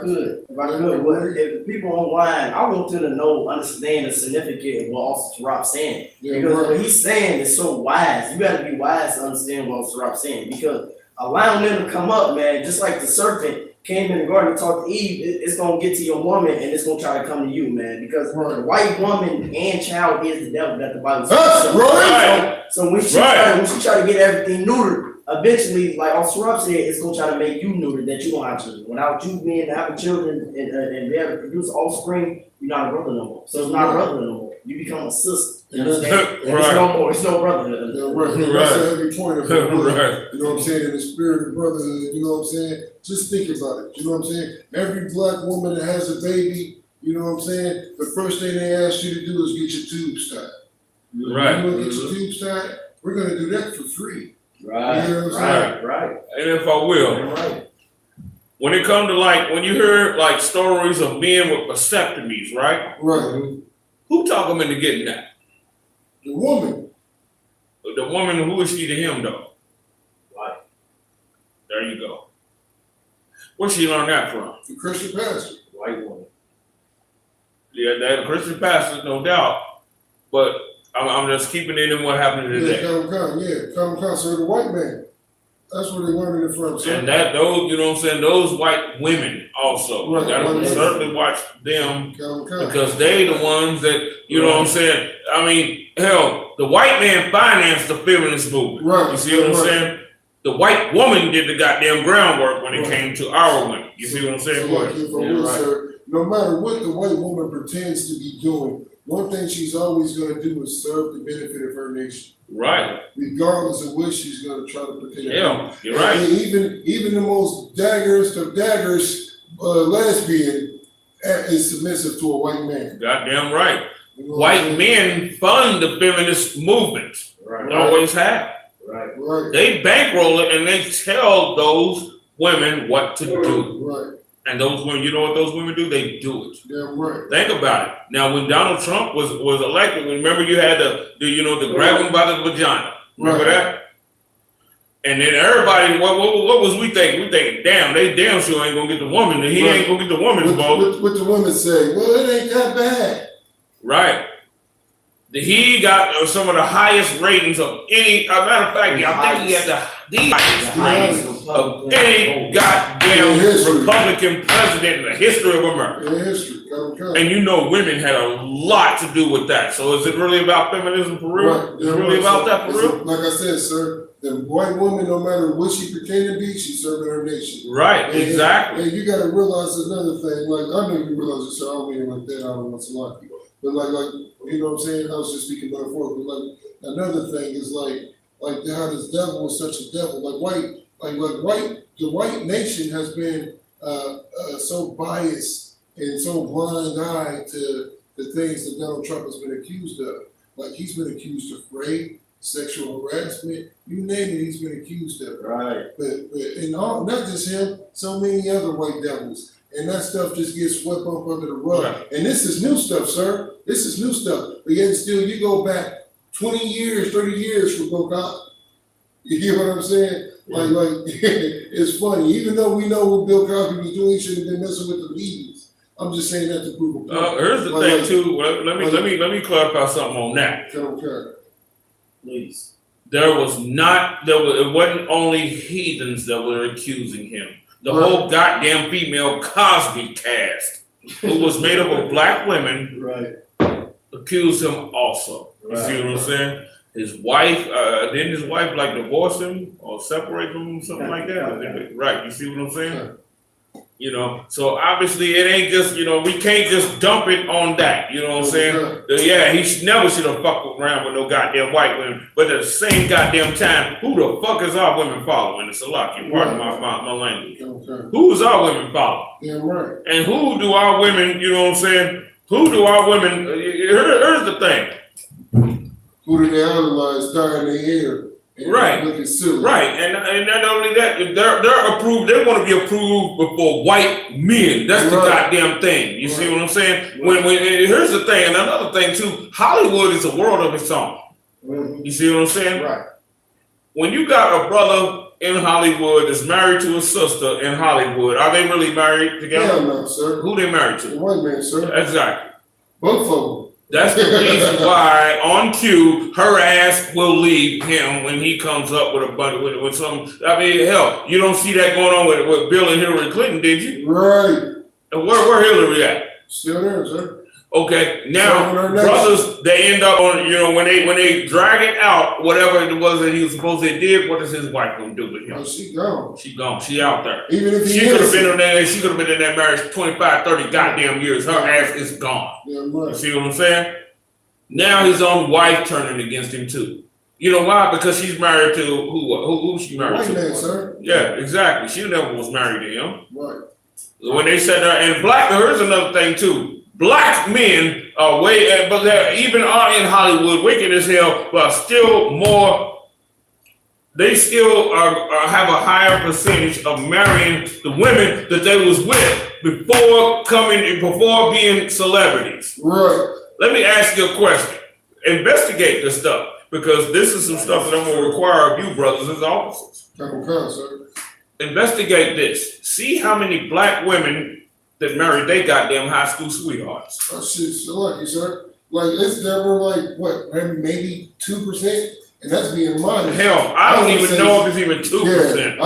If I could, if the people online, I want them to know, understand the significance of what Officer Rob saying. Because what he's saying is so wise. You got to be wise to understand what Officer Rob's saying. Because allowing them to come up, man, just like the serpent, came in the garden and talked to Eve, it's gonna get to your woman and it's gonna try to come to you, man. Because Right. the white woman and child is the devil that the Bible That's says. right. So when she Right. try to get everything neutered, eventually, like Isupk said, it's gonna try to make you neutered that you don't have children. Without you being having children and be able to produce offspring, you're not a brother no more. So it's not a brother no more. You become a sister. You understand? And Right. it's no more. It's no brotherhood. Yeah, right. Right. That's a heavy point of it. Right. You know what I'm saying? In the spirit of brotherhood, you know what I'm saying? Just think about it. You know what I'm saying? Every black woman that has a baby, you know what I'm saying? The first thing they ask you to do is get your tubes tied. Right. You want to get your tubes tied? We're gonna do that for free. Right. You know what I'm Right. And if I will, Right. when it comes to like, when you hear like stories of men with vasectomies, right? Right. Who talk them into getting that? The woman. The woman, who is she to him though? Right. There you go. Where she learned that from? The Christian pastor. White woman. Yeah, that Christian pastors, no doubt. But I'm just keeping it in what happened today. Come, so the white man. That's where they learned it from. So. And that those, you know what I'm saying, those white women also. Right. Gotta certainly watch them Come. because they the ones that, you know what I'm saying? I mean, hell, the white man financed the feminist movement. Right. You see what I'm saying? The white woman did the goddamn groundwork when it came to our women. You see what I'm saying? So, like, if I will, sir, no matter what the white woman pretends to be doing, one thing she's always going to do is serve the benefit of her nation. Right. Regardless of what she's going to try to pretend. Yeah, you're right. And even the most daggers of daggers lesbian is submissive to a white man. Goddamn right. You know White men fund the feminist movement. Right. Always have. Right. They bankroll it and they tell those women what to do. Right. And those women, you know what those women do? They do it. Damn right. Think about it. Now, when Donald Trump was elected, remember you had the grab him by the vagina. Remember that? And then everybody, what was we thinking? We thinking, damn, they damn sure ain't gonna get the woman. He ain't gonna get the woman's vote. What the women say? Well, it ain't that bad. Right. He got some of the highest ratings of any. As a matter of fact, I think he had the highest ratings of any goddamn Republican president in the history of America. In history, come. And you know, women had a lot to do with that. So is it really about feminism for real? Right. Is it really about that for real? Like I said, sir, the white woman, no matter what she pretend to be, she's serving her nation. Right. Exactly. And you got to realize another thing. Like I know you realize it, sir. I don't mean it like that. I don't want to lie to you. But like you know what I'm saying? I was just speaking metaphorically. Like another thing is like how this devil is such a devil. The white nation has been so biased and so blind-eyed to the things that Donald Trump has been accused of. Like he's been accused of rape, sexual harassment, you name it, he's been accused of. Right. But and all, not just him, so many other white devils. And that stuff just gets swept up under the rug. Right. And this is new stuff, sir. This is new stuff. But yet still, you go back 20 years, 30 years for Bill Cosby. You get what I'm saying? Like it's funny. Even though we know what Bill Cosby was doing, he should have been messing with the ladies. I'm just saying that to prove a point. Here's the thing too. Let me clarify something on that. Okay. Please. It wasn't only heathens that were accusing him. The whole goddamn female Cosby cast, who was made up of black women, accused him also. You see what I'm saying? His wife, didn't his wife like divorce him or separate him, something like that? Right, you see what I'm saying? You know, so obviously it ain't just, we can't just dump it on that, you know what I'm saying? Yeah, he never should have fucked around with no goddamn white women, but at the same goddamn time, who the fuck is our women following? It's a lot, you pardon my language. Okay. Who is our women following? Yeah, right. And who do our women, you know what I'm saying? Who do our women, here's the thing. Who do they idolize, dye in their hair? Right. Looking silly. Right, and not only that, they're approved. They want to be approved before white men. That's the goddamn thing. You see what I'm saying? When here's the thing, and another thing too. Hollywood is a world of its own. You see what I'm saying? Right. When you got a brother in Hollywood that's married to a sister in Hollywood, are they really married together? Hell no, sir. Who they married The to? white man, sir. Exactly. Both of them. That's the reason why, on cue, her ass will leave him when he comes up with a buddy with some. I mean, hell, you don't see that going on with Bill and Hillary Clinton, did you? Right. And where Hillary at? Still there, sir. Okay, now brothers, they end up on, when they drag it out, whatever it was that he was supposed to did. What is his wife gonna do with him? Oh, she gone. She gone. She out there. Even if she could have been in there, she could have been in that marriage 25, 30 goddamn years. Her ass is gone. Yeah, right. You see what I'm saying? Now his own wife turning against him too. You know why? Because she's married to who she married White to? man, sir. Yeah, exactly. She never was married to him. Right. When they said that, and here's another thing too. Black men are but they even are in Hollywood, wicked as hell, but still more. They still have a higher percentage of marrying the women that they was with before being celebrities. Right. Let me ask you a question. Investigate this stuff, because this is some stuff that I'm gonna require of you, brothers, as officers. Okay, sir. Investigate this. See how many black women that married they goddamn high school sweethearts. Oh shit, so lucky, sir. Like it's never like what, maybe 2%, and that's being modest. Hell, I don't even know if it's even 2%. Yeah, I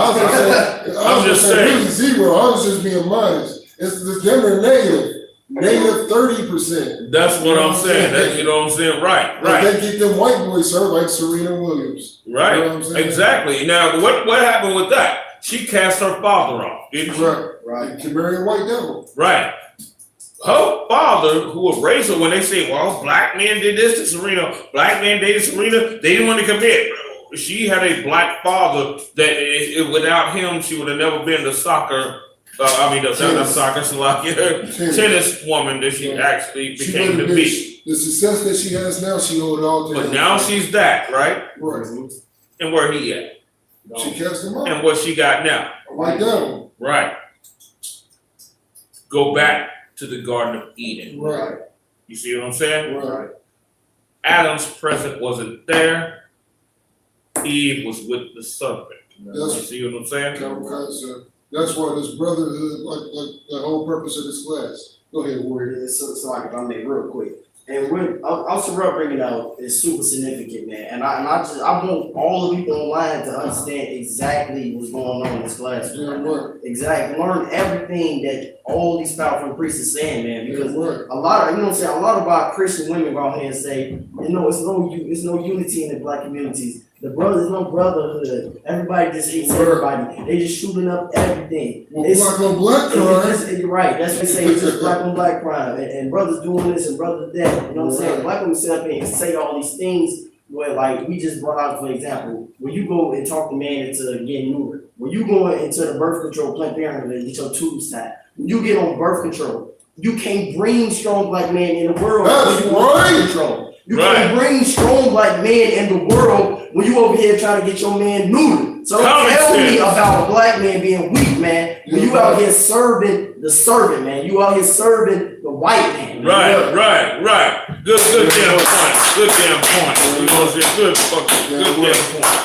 was gonna say, really zero. I was just being modest. It's never negative. Negative 30%. That's what I'm saying. You know what I'm saying? Right. They get them white boys, sir, like Serena Williams. Right. You know what I'm saying? Exactly. Now, what happened with that? She cast her father off, didn't she? Right. To marry a white devil. Right. Her father, who raised her, when they say, well, black men did this to Serena, black men dated Serena, they didn't want to commit. She had a black father that without him, she would have never been the soccer. Tennis woman that she actually became to be. The success that she has now, she owed it all to him. But now she's that, right? Right. And where he at? She cast him out. And what she got now? White devil. Right. Go back to the Garden of Eden. Right. You see what I'm saying? Right. Adam's presence wasn't there. Eve was with the serpent. You see what I'm saying? That's why this brotherhood, like the whole purpose of this class. Go ahead, Warrior. So like if I may real quick. And when also bringing out is super significant, man. And I want all the people online to understand exactly what's going on in this class. Yeah, right. Exactly. Learn everything that all these powerful priests are saying, man. Because right. a lot of our Christian women go out here and say, it's no unity in the black communities. There's no brotherhood. Everybody just hates everybody. They just shooting up everything. Well, black on black crime. You're right. That's what they say. It's just black on black crime. And brothers doing this and brothers that. You know what I'm saying? Black women sit up here and say all these things where, like, we just brought out, for example, when you go and talk the man into getting neutered, when you go into the birth control, Planned Parenthood, and get your tubes tied, when you get on birth control, you can't bring strong black men in the world. That's right. Birth control. You can't bring strong black men in the world when you over here trying to get your man neutered. So don't tell me about a black man being weak, man. When you out here serving the servant, man. You out here serving the white man. Right. Good damn point. Good damn point. You know what I'm saying? Good damn point.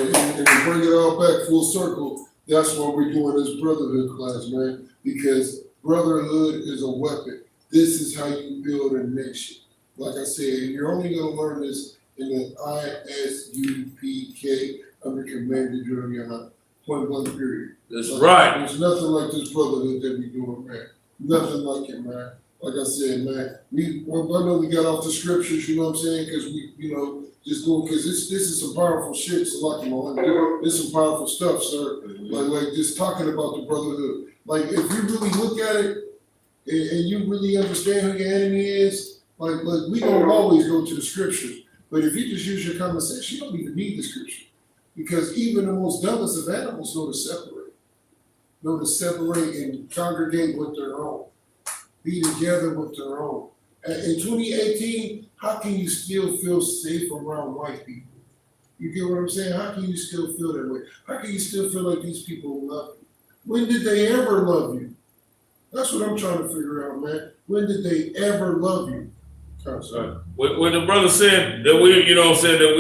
And to bring it all back full circle, that's what we're doing this brotherhood class, man. Because brotherhood is a weapon. This is how you build a nation. Like I said, you're only going to learn this in the I.S.U.P.K. under Commander GEN.YAHANNA. Point blank period. That's right. There's nothing like this brotherhood that we doing, man. Nothing like it, man. Like I said, man, I know we got off the scriptures, you know what I'm saying? Because we, just going, because this is some powerful shit, so like, this is some powerful stuff, sir. Like just talking about the brotherhood. Like, if you really look at it and you really understand who your enemy is, like we don't always go to the scriptures, but if you just use your common sense, you don't even need the scripture. Because even the most dumbest of animals know to separate and congregate with their own, be together with their own. In 2018, how can you still feel safe around white people? You get what I'm saying? How can you still feel that way? How can you still feel like these people love you? When did they ever love you? That's what I'm trying to figure out, man. When did they ever love you? When the brother said that we, you know what I'm saying, that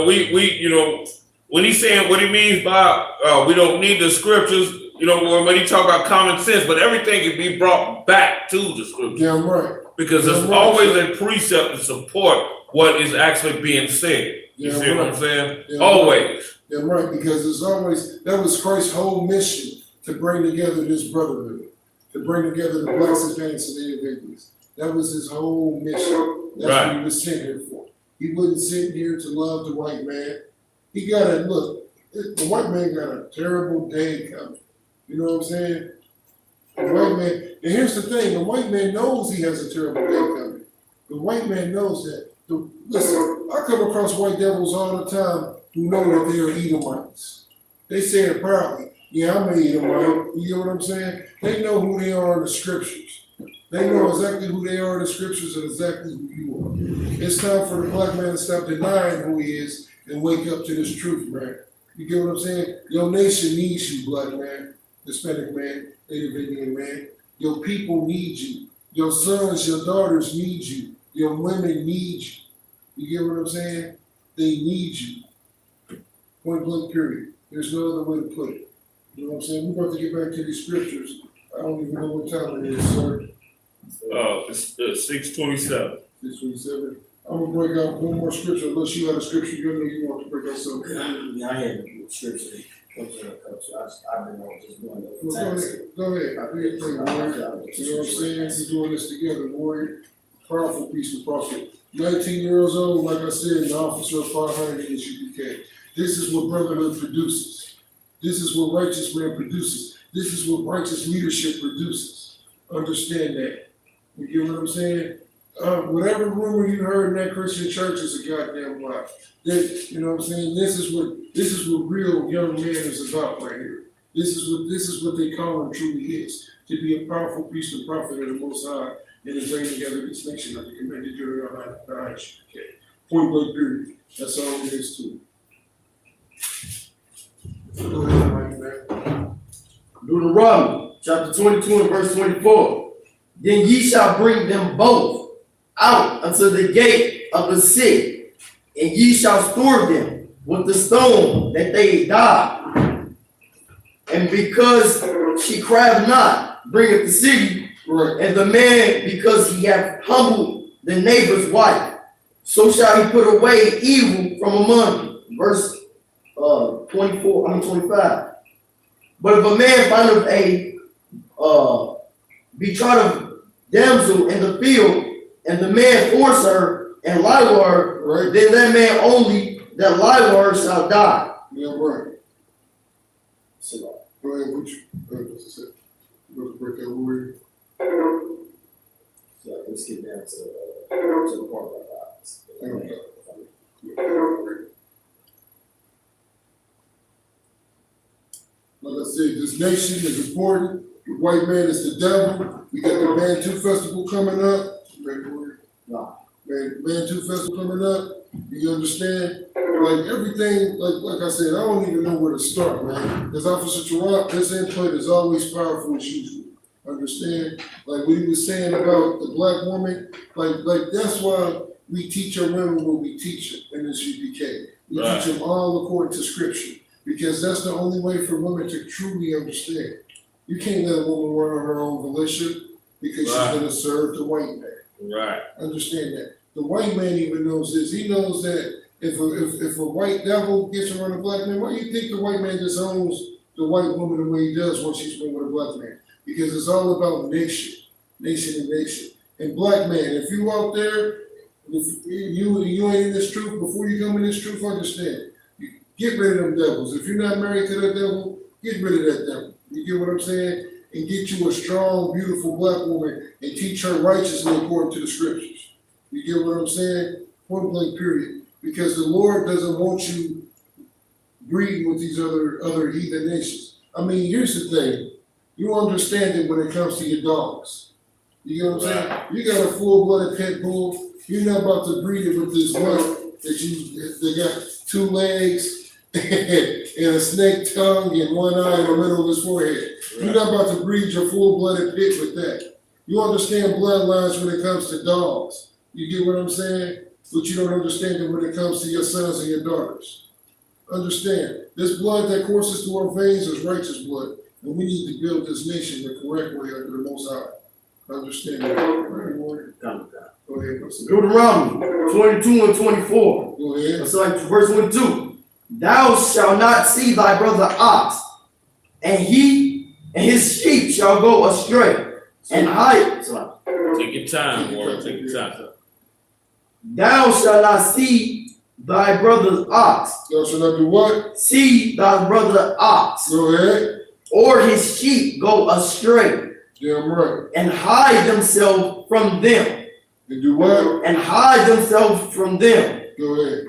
we when he's saying what he means by we don't need the scriptures, when he talk about common sense, but everything can be brought back to the scriptures. Yeah, I'm right. because there's always a precept to support what is actually being said. You see what I'm saying? Always. Yeah, right, because it's always, that was Christ's whole mission, to bring together this brotherhood, to bring together the blacks, Hispanics, and Native Indians. That was his whole mission. That's what he was sent here for. He wasn't sent here to love the white man. He got to look, the white man got a terrible day coming. You know what I'm saying? The white man, and here's the thing, the white man knows he has a terrible day coming. The white man knows that. Listen, I come across white devils all the time who know that they are Edomites. They say it proudly. Yeah, I'm an Edomite. You get what I'm saying? They know who they are in the scriptures. They know exactly who they are in the scriptures and exactly who you are. It's time for the black man to stop denying who he is and wake up to this truth, man. You get what I'm saying? Your nation needs you, black man, Hispanic man, Native Indian man. Your people need you. Your sons, your daughters need you. Your women need you. You get what I'm saying? They need you. Point blank, period. There's no other way to put it. You know what I'm saying? We're about to get back to these scriptures. I don't even know what time it is, sir. It's 6:27. 6:27. I'm gonna break out one more scripture, unless you had a scripture you know you want to break out something. Yeah, I had a scripture. I've been just doing it. Go ahead. I did play, warrior. You know what I'm saying? We're doing this together, warrior. Powerful piece of prophet. 19 years old, like I said, an officer of 500 in I.S.U.P.K. This is what brotherhood produces. This is what righteous man produces. This is what righteous leadership produces. Understand that. You get what I'm saying? Whatever rumor you heard in that Christian church is a goddamn lie. You know what I'm saying? This is what real young man is about right here. This is what they call him truly is. To be a powerful priest and prophet of the Most High and to bring together this nation under commanded during the I.S.U.P.K. Point blank, period. That's all it is to it. Go ahead, Mike, man. Deuteronomy chapter 22 and verse 24. Then ye shall bring them both out unto the gate of the city, and ye shall store them with the stone that they died. And because she cried not, bringeth the city, and the man, because he hath humbled the neighbor's wife, so shall he put away evil from among you. Verse 25. But if a man findeth a betrothed damsel in the field, and the man force her and lie with her, then that man only that lie with her shall die. Yeah, right. So, go ahead, what you break that word. So let's get down to the part about that. Like I said, this nation is important. The white man is the devil. We got the Bantu Festival coming up. Bantu Festival coming up. You understand? Like everything, like I said, I don't even know where to start, man. Because Officer Tarot, this input is always powerful as usual. Understand? Like what he was saying about the black woman, like that's why we teach our women what we teach them in this I.S.U.P.K. We teach them all according to scripture. Because that's the only way for women to truly understand. You can't let a woman run on her own volition because she's going to serve the white man. Right. Understand that. The white man even knows this. He knows that if a white devil gets around a black man, why do you think the white man disowns the white woman the way he does when she's been with a black man? Because it's all about nation and nation. And black man, if you out there, if you ain't in this truth, before you come in this truth, understand. Get rid of them devils. If you're not married to that devil, get rid of that devil. You get what I'm saying? And get you a strong, beautiful black woman and teach her righteously according to the scriptures. You get what I'm saying? Point blank, period. Because the Lord doesn't want you breeding with these other heathen nations. I mean, here's the thing. You understand it when it comes to your dogs. You get what I'm saying? You got a full-blooded pit bull. You're not about to breed it with this one they got 2 legs and a snake tongue and 1 eye in the middle of his forehead. Right. You're not about to breed your full-blooded pit with that. You understand bloodlines when it comes to dogs. You get what I'm saying? But you don't understand it when it comes to your sons and your daughters. Understand, this blood that courses through our veins is righteous blood. And we need to build this nation the correct way under the Most High. Understand that. Right, Warrior? Go ahead, brother. Deuteronomy 22 and 24. Go ahead. It's like verse 22. Thou shalt not see thy brother ox, and his sheep shall go astray, and hide. Take your time, Warrior. Take your time. Thou shalt not see thy brother's ox. Thou shalt not do what? See thy brother ox, Go ahead. or his sheep go astray, Damn right. and hide themselves from them. And do what? And hide themselves from them. Go ahead.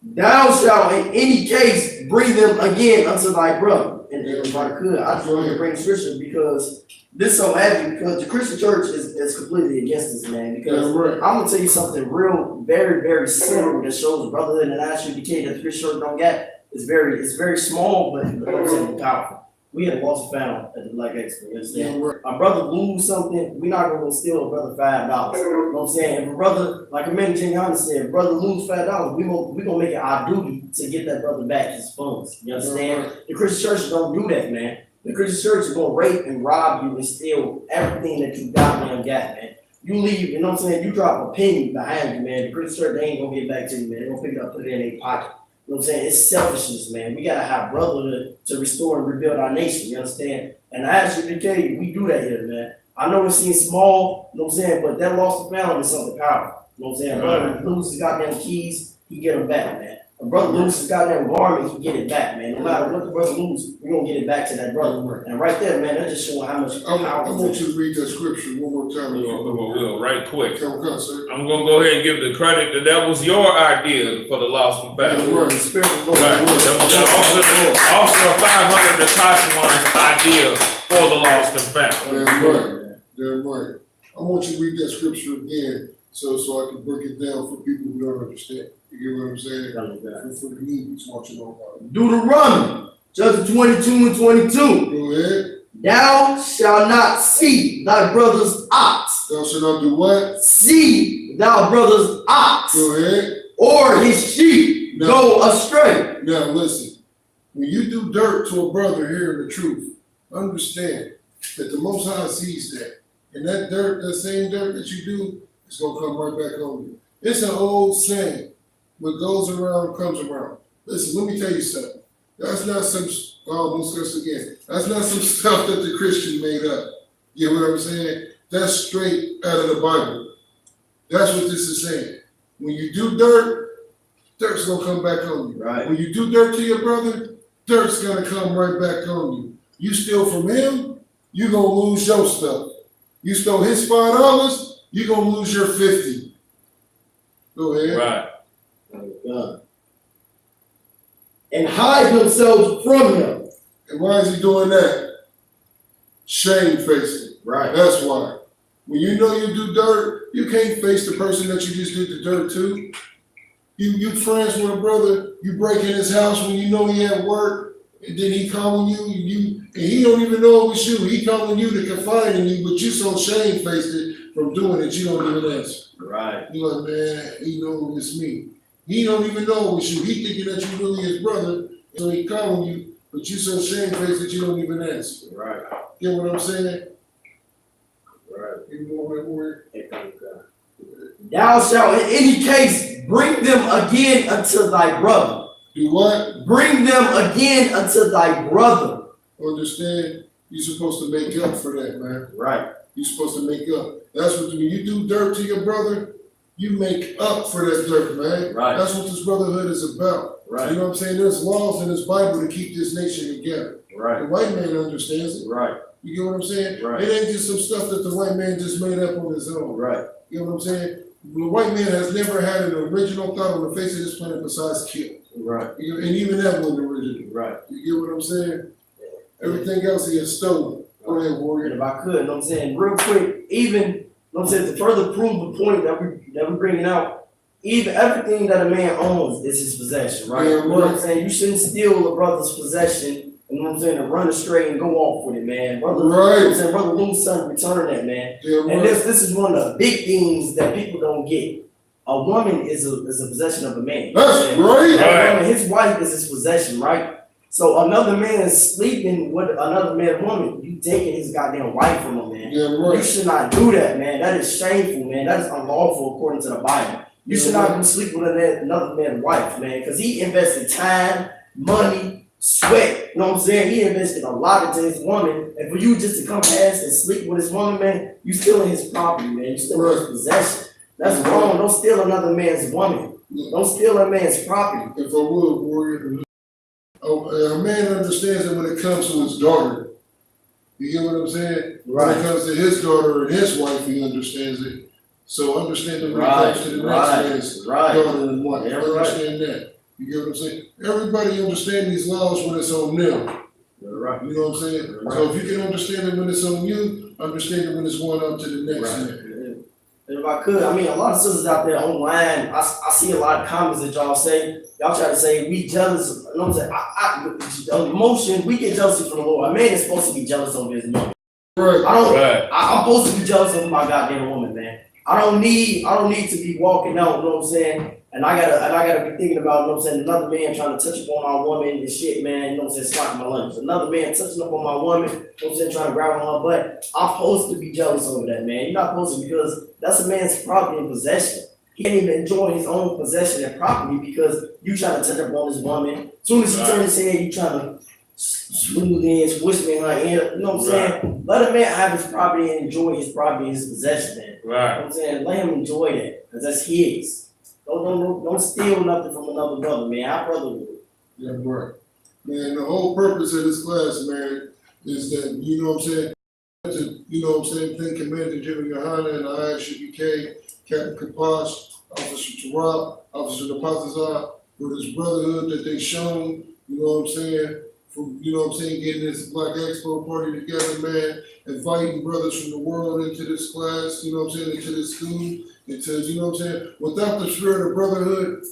Thou shalt in any case bring them again unto thy brother. And if I could, I just want to bring scripture because this so heavy because the Christian church is completely against this, man. Because Damn right. I'm gonna tell you something real, very, very simple that shows Brotherhood and I.S.U.P.K that the Christian church don't get. It's very small, but it's powerful. We had lost and found at the Black Expo, you understand? Damn right. My brother lose something, we're not gonna steal a brother $5. You know what I'm saying? If a brother, like a man GEN.YAHANNA said, if brother lose $5, we gonna make it our duty to get that brother back his funds. You understand? The Christian church don't do that, man. The Christian church is gonna rape and rob you and steal everything that you got, man. You leave, you know what I'm saying? You drop a penny behind you, man. The Christian church, they ain't gonna get back to you, man. They're gonna pick it up, put it in their pocket. You know what I'm saying? It's selfishness, man. We gotta have brotherhood to restore and rebuild our nation, you understand? And I.S.U.P.K, we do that here, man. I know it seems small, you know what I'm saying, but that lost and found is something powerful. You know what I'm saying? Brother loses his goddamn keys, he get them back, man. A brother loses his goddamn garment, he get it back, man. No matter what the brother loses, we're gonna get it back to that brother. And right there, man, that just showing how much I power. want you to read that scripture one more time. We'll right quick. Come, sir. I'm gonna go ahead and give the credit that was your idea for the lost and found. Right. The Spirit of the Lord. Right. Also a 500 Natasha's idea for the lost and found. Damn right. Damn right. I want you to read that scripture again so I can break it down for people who don't understand. You get what I'm saying? For the needies watching online. Deuteronomy chapter 22 and 22. Go ahead. Thou shalt not see thy brother's ox. Thou shalt not do what? See thy brother's ox. Go ahead. Or his sheep go astray. Now listen. When you do dirt to a brother here in the truth, understand that the Most High sees that. And that dirt, that same dirt that you do, is going to come right back on you. It's an old saying. What goes around comes around. Listen, let me tell you something. That's not some, that's not some stuff that the Christian made up. You know what I'm saying? That's straight out of the Bible. That's what this is saying. When you do dirt, dirt's gonna come back on you. Right. When you do dirt to your brother, dirt's gonna come right back on you. You steal from him, you're gonna lose your stuff. You stole his $5, you're gonna lose your 50. Go ahead. Right. And hide themselves from him. And why is he doing that? Shame-facing. Right. That's why. When you know you do dirt, you can't face the person that you just did the dirt to. You friends with a brother, you break in his house when you know he at work, and then he calling you, and he don't even know it was you. He calling you to confide in you, but you so shame-faced it from doing it, you don't even answer. Right. You're like, man, he know it's me. He don't even know it was you. He thinking that you really his brother, so he calling you, but you so shamefaced that you don't even answer. Right. Get what I'm saying? Right. You know what that word? Thou shalt in any case bring them again unto thy brother. Do what? Bring them again unto thy brother. Understand? You're supposed to make up for that, man. Right. You're supposed to make up. That's what when you do dirt to your brother, you make up for that dirt, man. Right. That's what this brotherhood is about. Right. You know what I'm saying? There's laws in this Bible to keep this nation together. Right. The white man understands it. Right. You get what I'm saying? Right. It ain't just some stuff that the white man just made up on his own. Right. You know what I'm saying? The white man has never had an original thought on the face of this planet besides kill. Right. You know, and even that wasn't original. Right. You get what I'm saying? Everything else he has stolen. Go ahead, And warrior. if I could, you know what I'm saying, real quick, even, you know what I'm saying, to further prove the point that we're bringing out, even everything that a man owns is his possession, right? Yeah, You know what I'm right. saying? You shouldn't steal a brother's possession, you know what I'm saying, and run astray and go off with it, man. Brother, you know what I'm saying, brother lose something, return that, man. Yeah, And right. this is one of the big things that people don't get. A woman is a possession of a man. That's And right. that woman, his wife is his possession, right? So another man is sleeping with another man's woman, you taking his goddamn wife from him, man. Yeah, You right. should not do that, man. That is shameful, man. That is unlawful according to the Bible. You should not be sleeping with another man's wife, man, because he invested time, money, sweat. You know what I'm saying? He invested a lot into his woman, and for you just to come past and sleep with his woman, man, you stealing his property, man. You stealing his possession. That's wrong. Don't steal another man's woman. Don't steal a man's property. If I would, warrior, a man understands it when it comes to his daughter. You get what I'm saying? Right. When it comes to his daughter and his wife, he understands it. So understand it when it comes to the next man's daughter and wife. Yeah, Understand that. You get what I'm saying? Everybody understands these laws when it's on them. Right. You know what I'm saying? Right. So if you can understand it when it's on you, understand it when it's going up to the next man. And if I could, I mean, a lot of sisters out there online, I see a lot of comments that y'all say. Y'all try to say we jealous. You know what I'm saying? Emotion, we get jealousy from the Lord. A man is supposed to be jealous of his woman. Right. I'm supposed to be jealous of my goddamn woman, man. I don't need to be walking out, you know what I'm saying? And I gotta be thinking about, you know what I'm saying, another man trying to touch upon my woman and shit, man, you know what I'm saying, slacking my lunch. Another man touching up on my woman, you know what I'm saying, trying to grab on her butt. I'm supposed to be jealous over that, man. You're not supposed to, because that's a man's property and possession. He can't even enjoy his own possession and property because you trying to touch up on his woman. As soon as he turns his head, you trying to smooth in, whisper in her ear, you know what I'm saying? Let a man have his property and enjoy his property and his possession, man. Right. You know what I'm saying? Let him enjoy that, because that's his. Don't steal nothing from another brother, man. Our brother would. Yeah, right. Man, the whole purpose of this class, man, is that, you know what I'm saying, you know what I'm saying, thank Commander GEN.YAHANNA and the I.S.U.P.K, Captain Kapash, Officer Tarab, Officer Napatazah, for this brotherhood that they shown, you know what I'm saying, from, you know what I'm saying, getting this Black Expo party together, man, inviting brothers from the world into this class, you know what I'm saying, into this school, into, you know what I'm saying, without the spirit of brotherhood,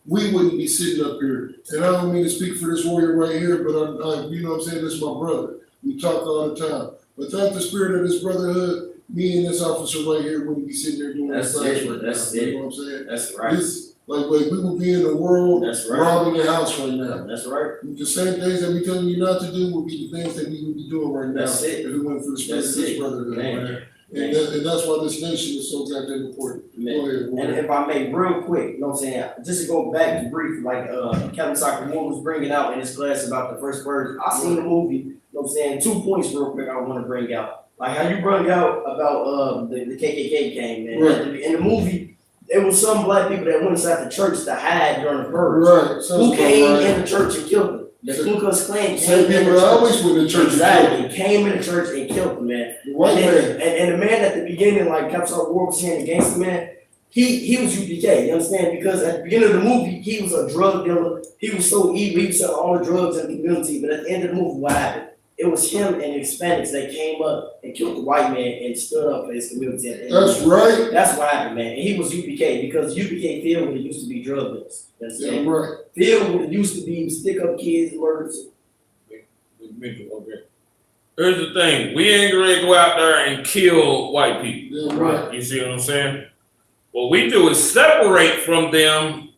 we wouldn't be sitting up here. And I don't mean to speak for this warrior right here, but I you know what I'm saying, this is my brother. We talk all the time. Without the spirit of this brotherhood, me and this officer right here wouldn't be sitting there doing this class right now. You know what I'm saying? That's right. This, like we would be in the world robbing the house right now. That's right. The same things that we telling you not to do would be the things that we would be doing right now. That's it. If we went for the spirit of this brotherhood, man. And that's why this nation is so goddamn important. Man. Go ahead, and if I may, real quick, you know what I'm saying, just to go back to brief, like Captain Soccer Moore was bringing out in his class about the first words. I seen the movie, you know what I'm saying, 2 points real quick I want to bring out. Like how you brought out about the KKK came, man. Right. In the movie, there was some black people that went inside the church to hide during the purge. Right. Who came in the church and killed them? The Ku Klux Klan Same came in people the that church. always went to church. Exactly. Came in the church and killed them, man. White man. And the man at the beginning, like Captain War was saying against the man, he was UPK, you understand? Because at the beginning of the movie, he was a drug dealer. He was so evil, he was selling all the drugs in the community. But at the end of the movie, what happened? It was him and the Hispanics that came up and killed the white man and stood up for his community. At the end That's right. That's what happened, man. And he was UPK because UPK filled with it used to be drug dealers. You understand? Yeah, right. Filled with it used to be stick up kids, murders. Okay. Here's the thing. We ain't gonna go out there and kill white people. Yeah, right. You see what I'm saying? What we do is separate from them,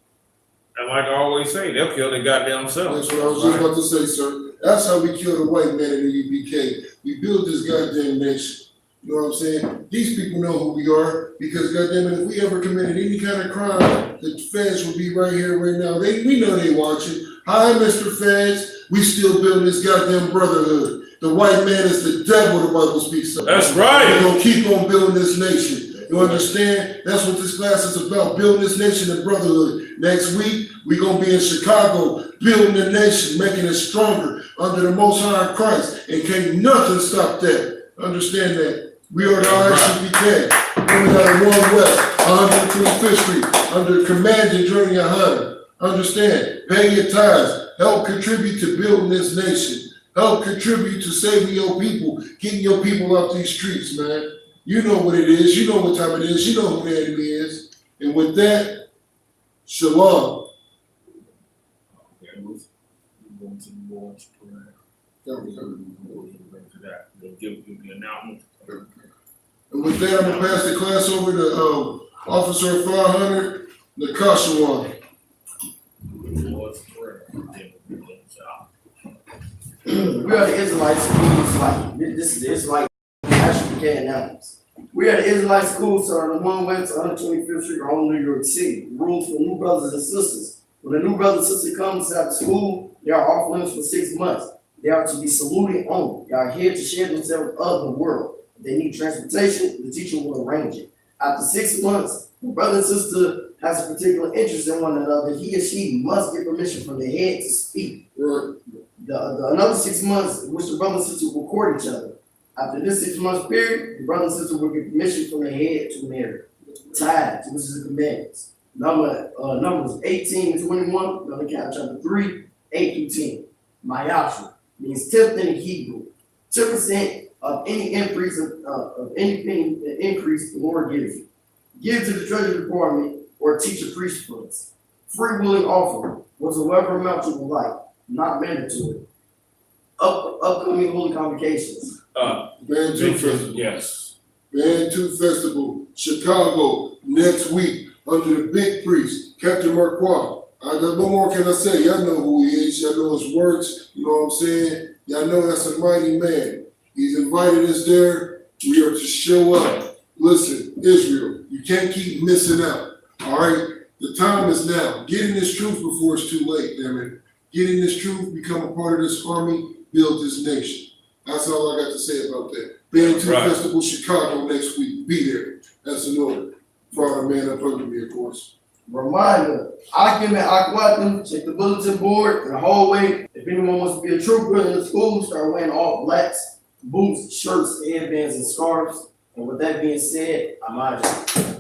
and like I always say, they'll kill their goddamn selves. That's what I was just about to say, sir. That's how we kill the white man in the U.P.K. We build this goddamn nation. You know what I'm saying? These people know who we are because goddamn it, if we ever committed any kind of crime, the feds would be right here, right now. We know they watching. Hi, Mr. Feds. We still building this goddamn brotherhood. The white man is the devil, the Bible speaks of. That's right. We're gonna keep on building this nation. You understand? That's what this class is about, building this nation and brotherhood. Next week, we're gonna be in Chicago, building the nation, making it stronger under the Most High Christ. And can't nothing stop that. Understand that. We are the I.S.U.P.K. Coming out of 1 West, 125th Street, under Commander GEN.YAHANNA. Understand? Pay your tithes. Help contribute to building this nation. Help contribute to saving your people, getting your people off these streets, man. You know what it is. You know what time it is. You know who the enemy is. And with that, shalom. Okay, we're going to the Lord's Prayer. There we go. We'll get to that. We'll give the announcement. And with that, I'm gonna pass the class over to Officer 500, Nakashawan. Lord's Prayer. Then we'll get out. We are the Israelite schools, like this is the Israelite I.S.U.P.K. Indianapolis. We are the Israelite schools that are on 1 West 125th Street, home New York City. Rules for new brothers and sisters. When a new brother and sister comes out of school, they are off limits for 6 months. They are to be saluted only. They are here to share themselves of the world. If they need transportation, the teacher will arrange it. After 6 months, the brother and sister has a particular interest in one another. He or she must get permission from the head to speak. Right. Another 6 months in which the brother and sister will court each other. After this 6 month period, the brother and sister will get permission from the head to marry. Tithes, which is the commandments. Numbers 18 to 21, Malachi chapter 3, 8 through 10. Mayashu means 10th in Hebrew. 10% of any increase of anything increase the Lord gives you. Give to the treasury department or teacher priest funds. Free willing offering, whatsoever amount you would like, not mandatory. Upcoming holy convocations. Band Festival. Yes. Band 2 Festival, Chicago, next week, under the big priest, Captain Marquardt. No more can I say. Y'all know who he is. Y'all know his works. You know what I'm saying? Y'all know that's a mighty man. He's invited us there. We are to show up. Listen, Israel, you can't keep missing out. All right? The time is now. Get in this truth before it's too late, damn it. Get in this truth, become a part of this army, build this nation. That's all I got to say about that. Band 2 Right. Festival, Chicago next week. Be there. That's an order. For our man up under me, of course. Reminder, Akim and Akwatim, check the bulletin board in the hallway. If anyone wants to be a trooper in the school, start wearing all blacks, boots, shirts, headbands, and scarves. And with that being said, I'm out of here.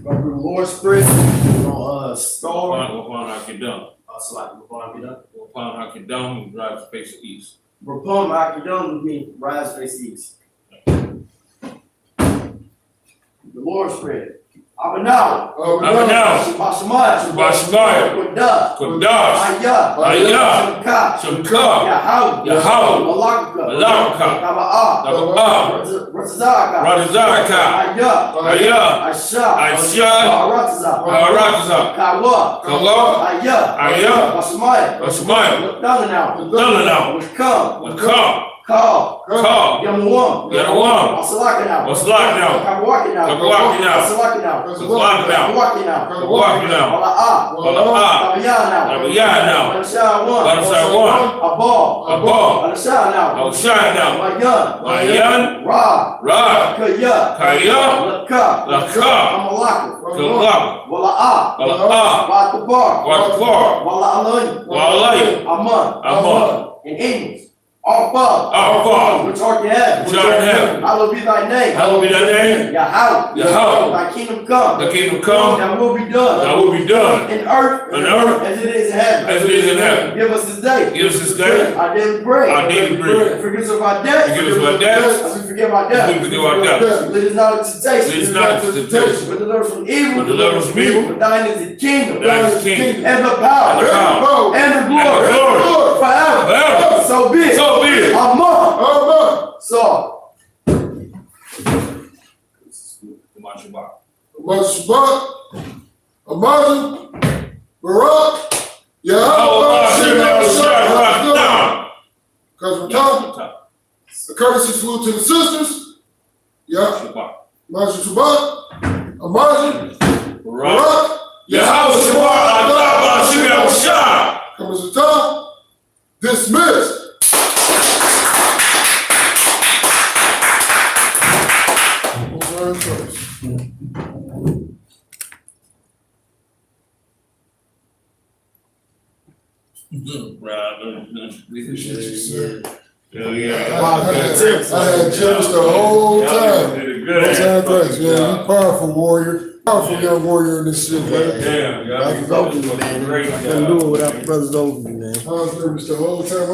Gonna do the Lord's Prayer. We're gonna start. Upon Hakidam. Before I get up. Upon Hakidam, we drive to face the east. Rapon Akidam with me, rise face east. The Lord's Prayer. Abanaw. Shabbat Shabbat Kodah. Kodash. Ayah. Shabka. Yahweh. Malaka. Kaba'ah. Ratazaka. Ayah. Aisha. Ratazah. Kawa. Ayah. Basmaya. Dalana. Come. Call. Yamuam. Wasalaka in English. Our Father, which art in heaven, hallowed be thy name. Yahweh, thy kingdom come. Thy will be done. In earth, as it is in heaven. Give us this day. Our daily bread. Forgive us of our debts. As we forgive our debts. Lead us not into temptation. But deliver us from evil. For thine is the kingdom. And the power. And the glory. Forever. So be it. Amen. So. Shabbat, Amazon, Barak, Yahweh, because we're talking. A courtesy salute to the sisters. Yeah. Shabbat, Amazon, Barak, Yahweh, come as a time. Dismissed. I had chips the whole time. Thanks, man. You powerful warrior. Powerful young warrior in this shit, man. Brothers over me, man. I couldn't do it without the brothers over me, man. I was nervous the whole time.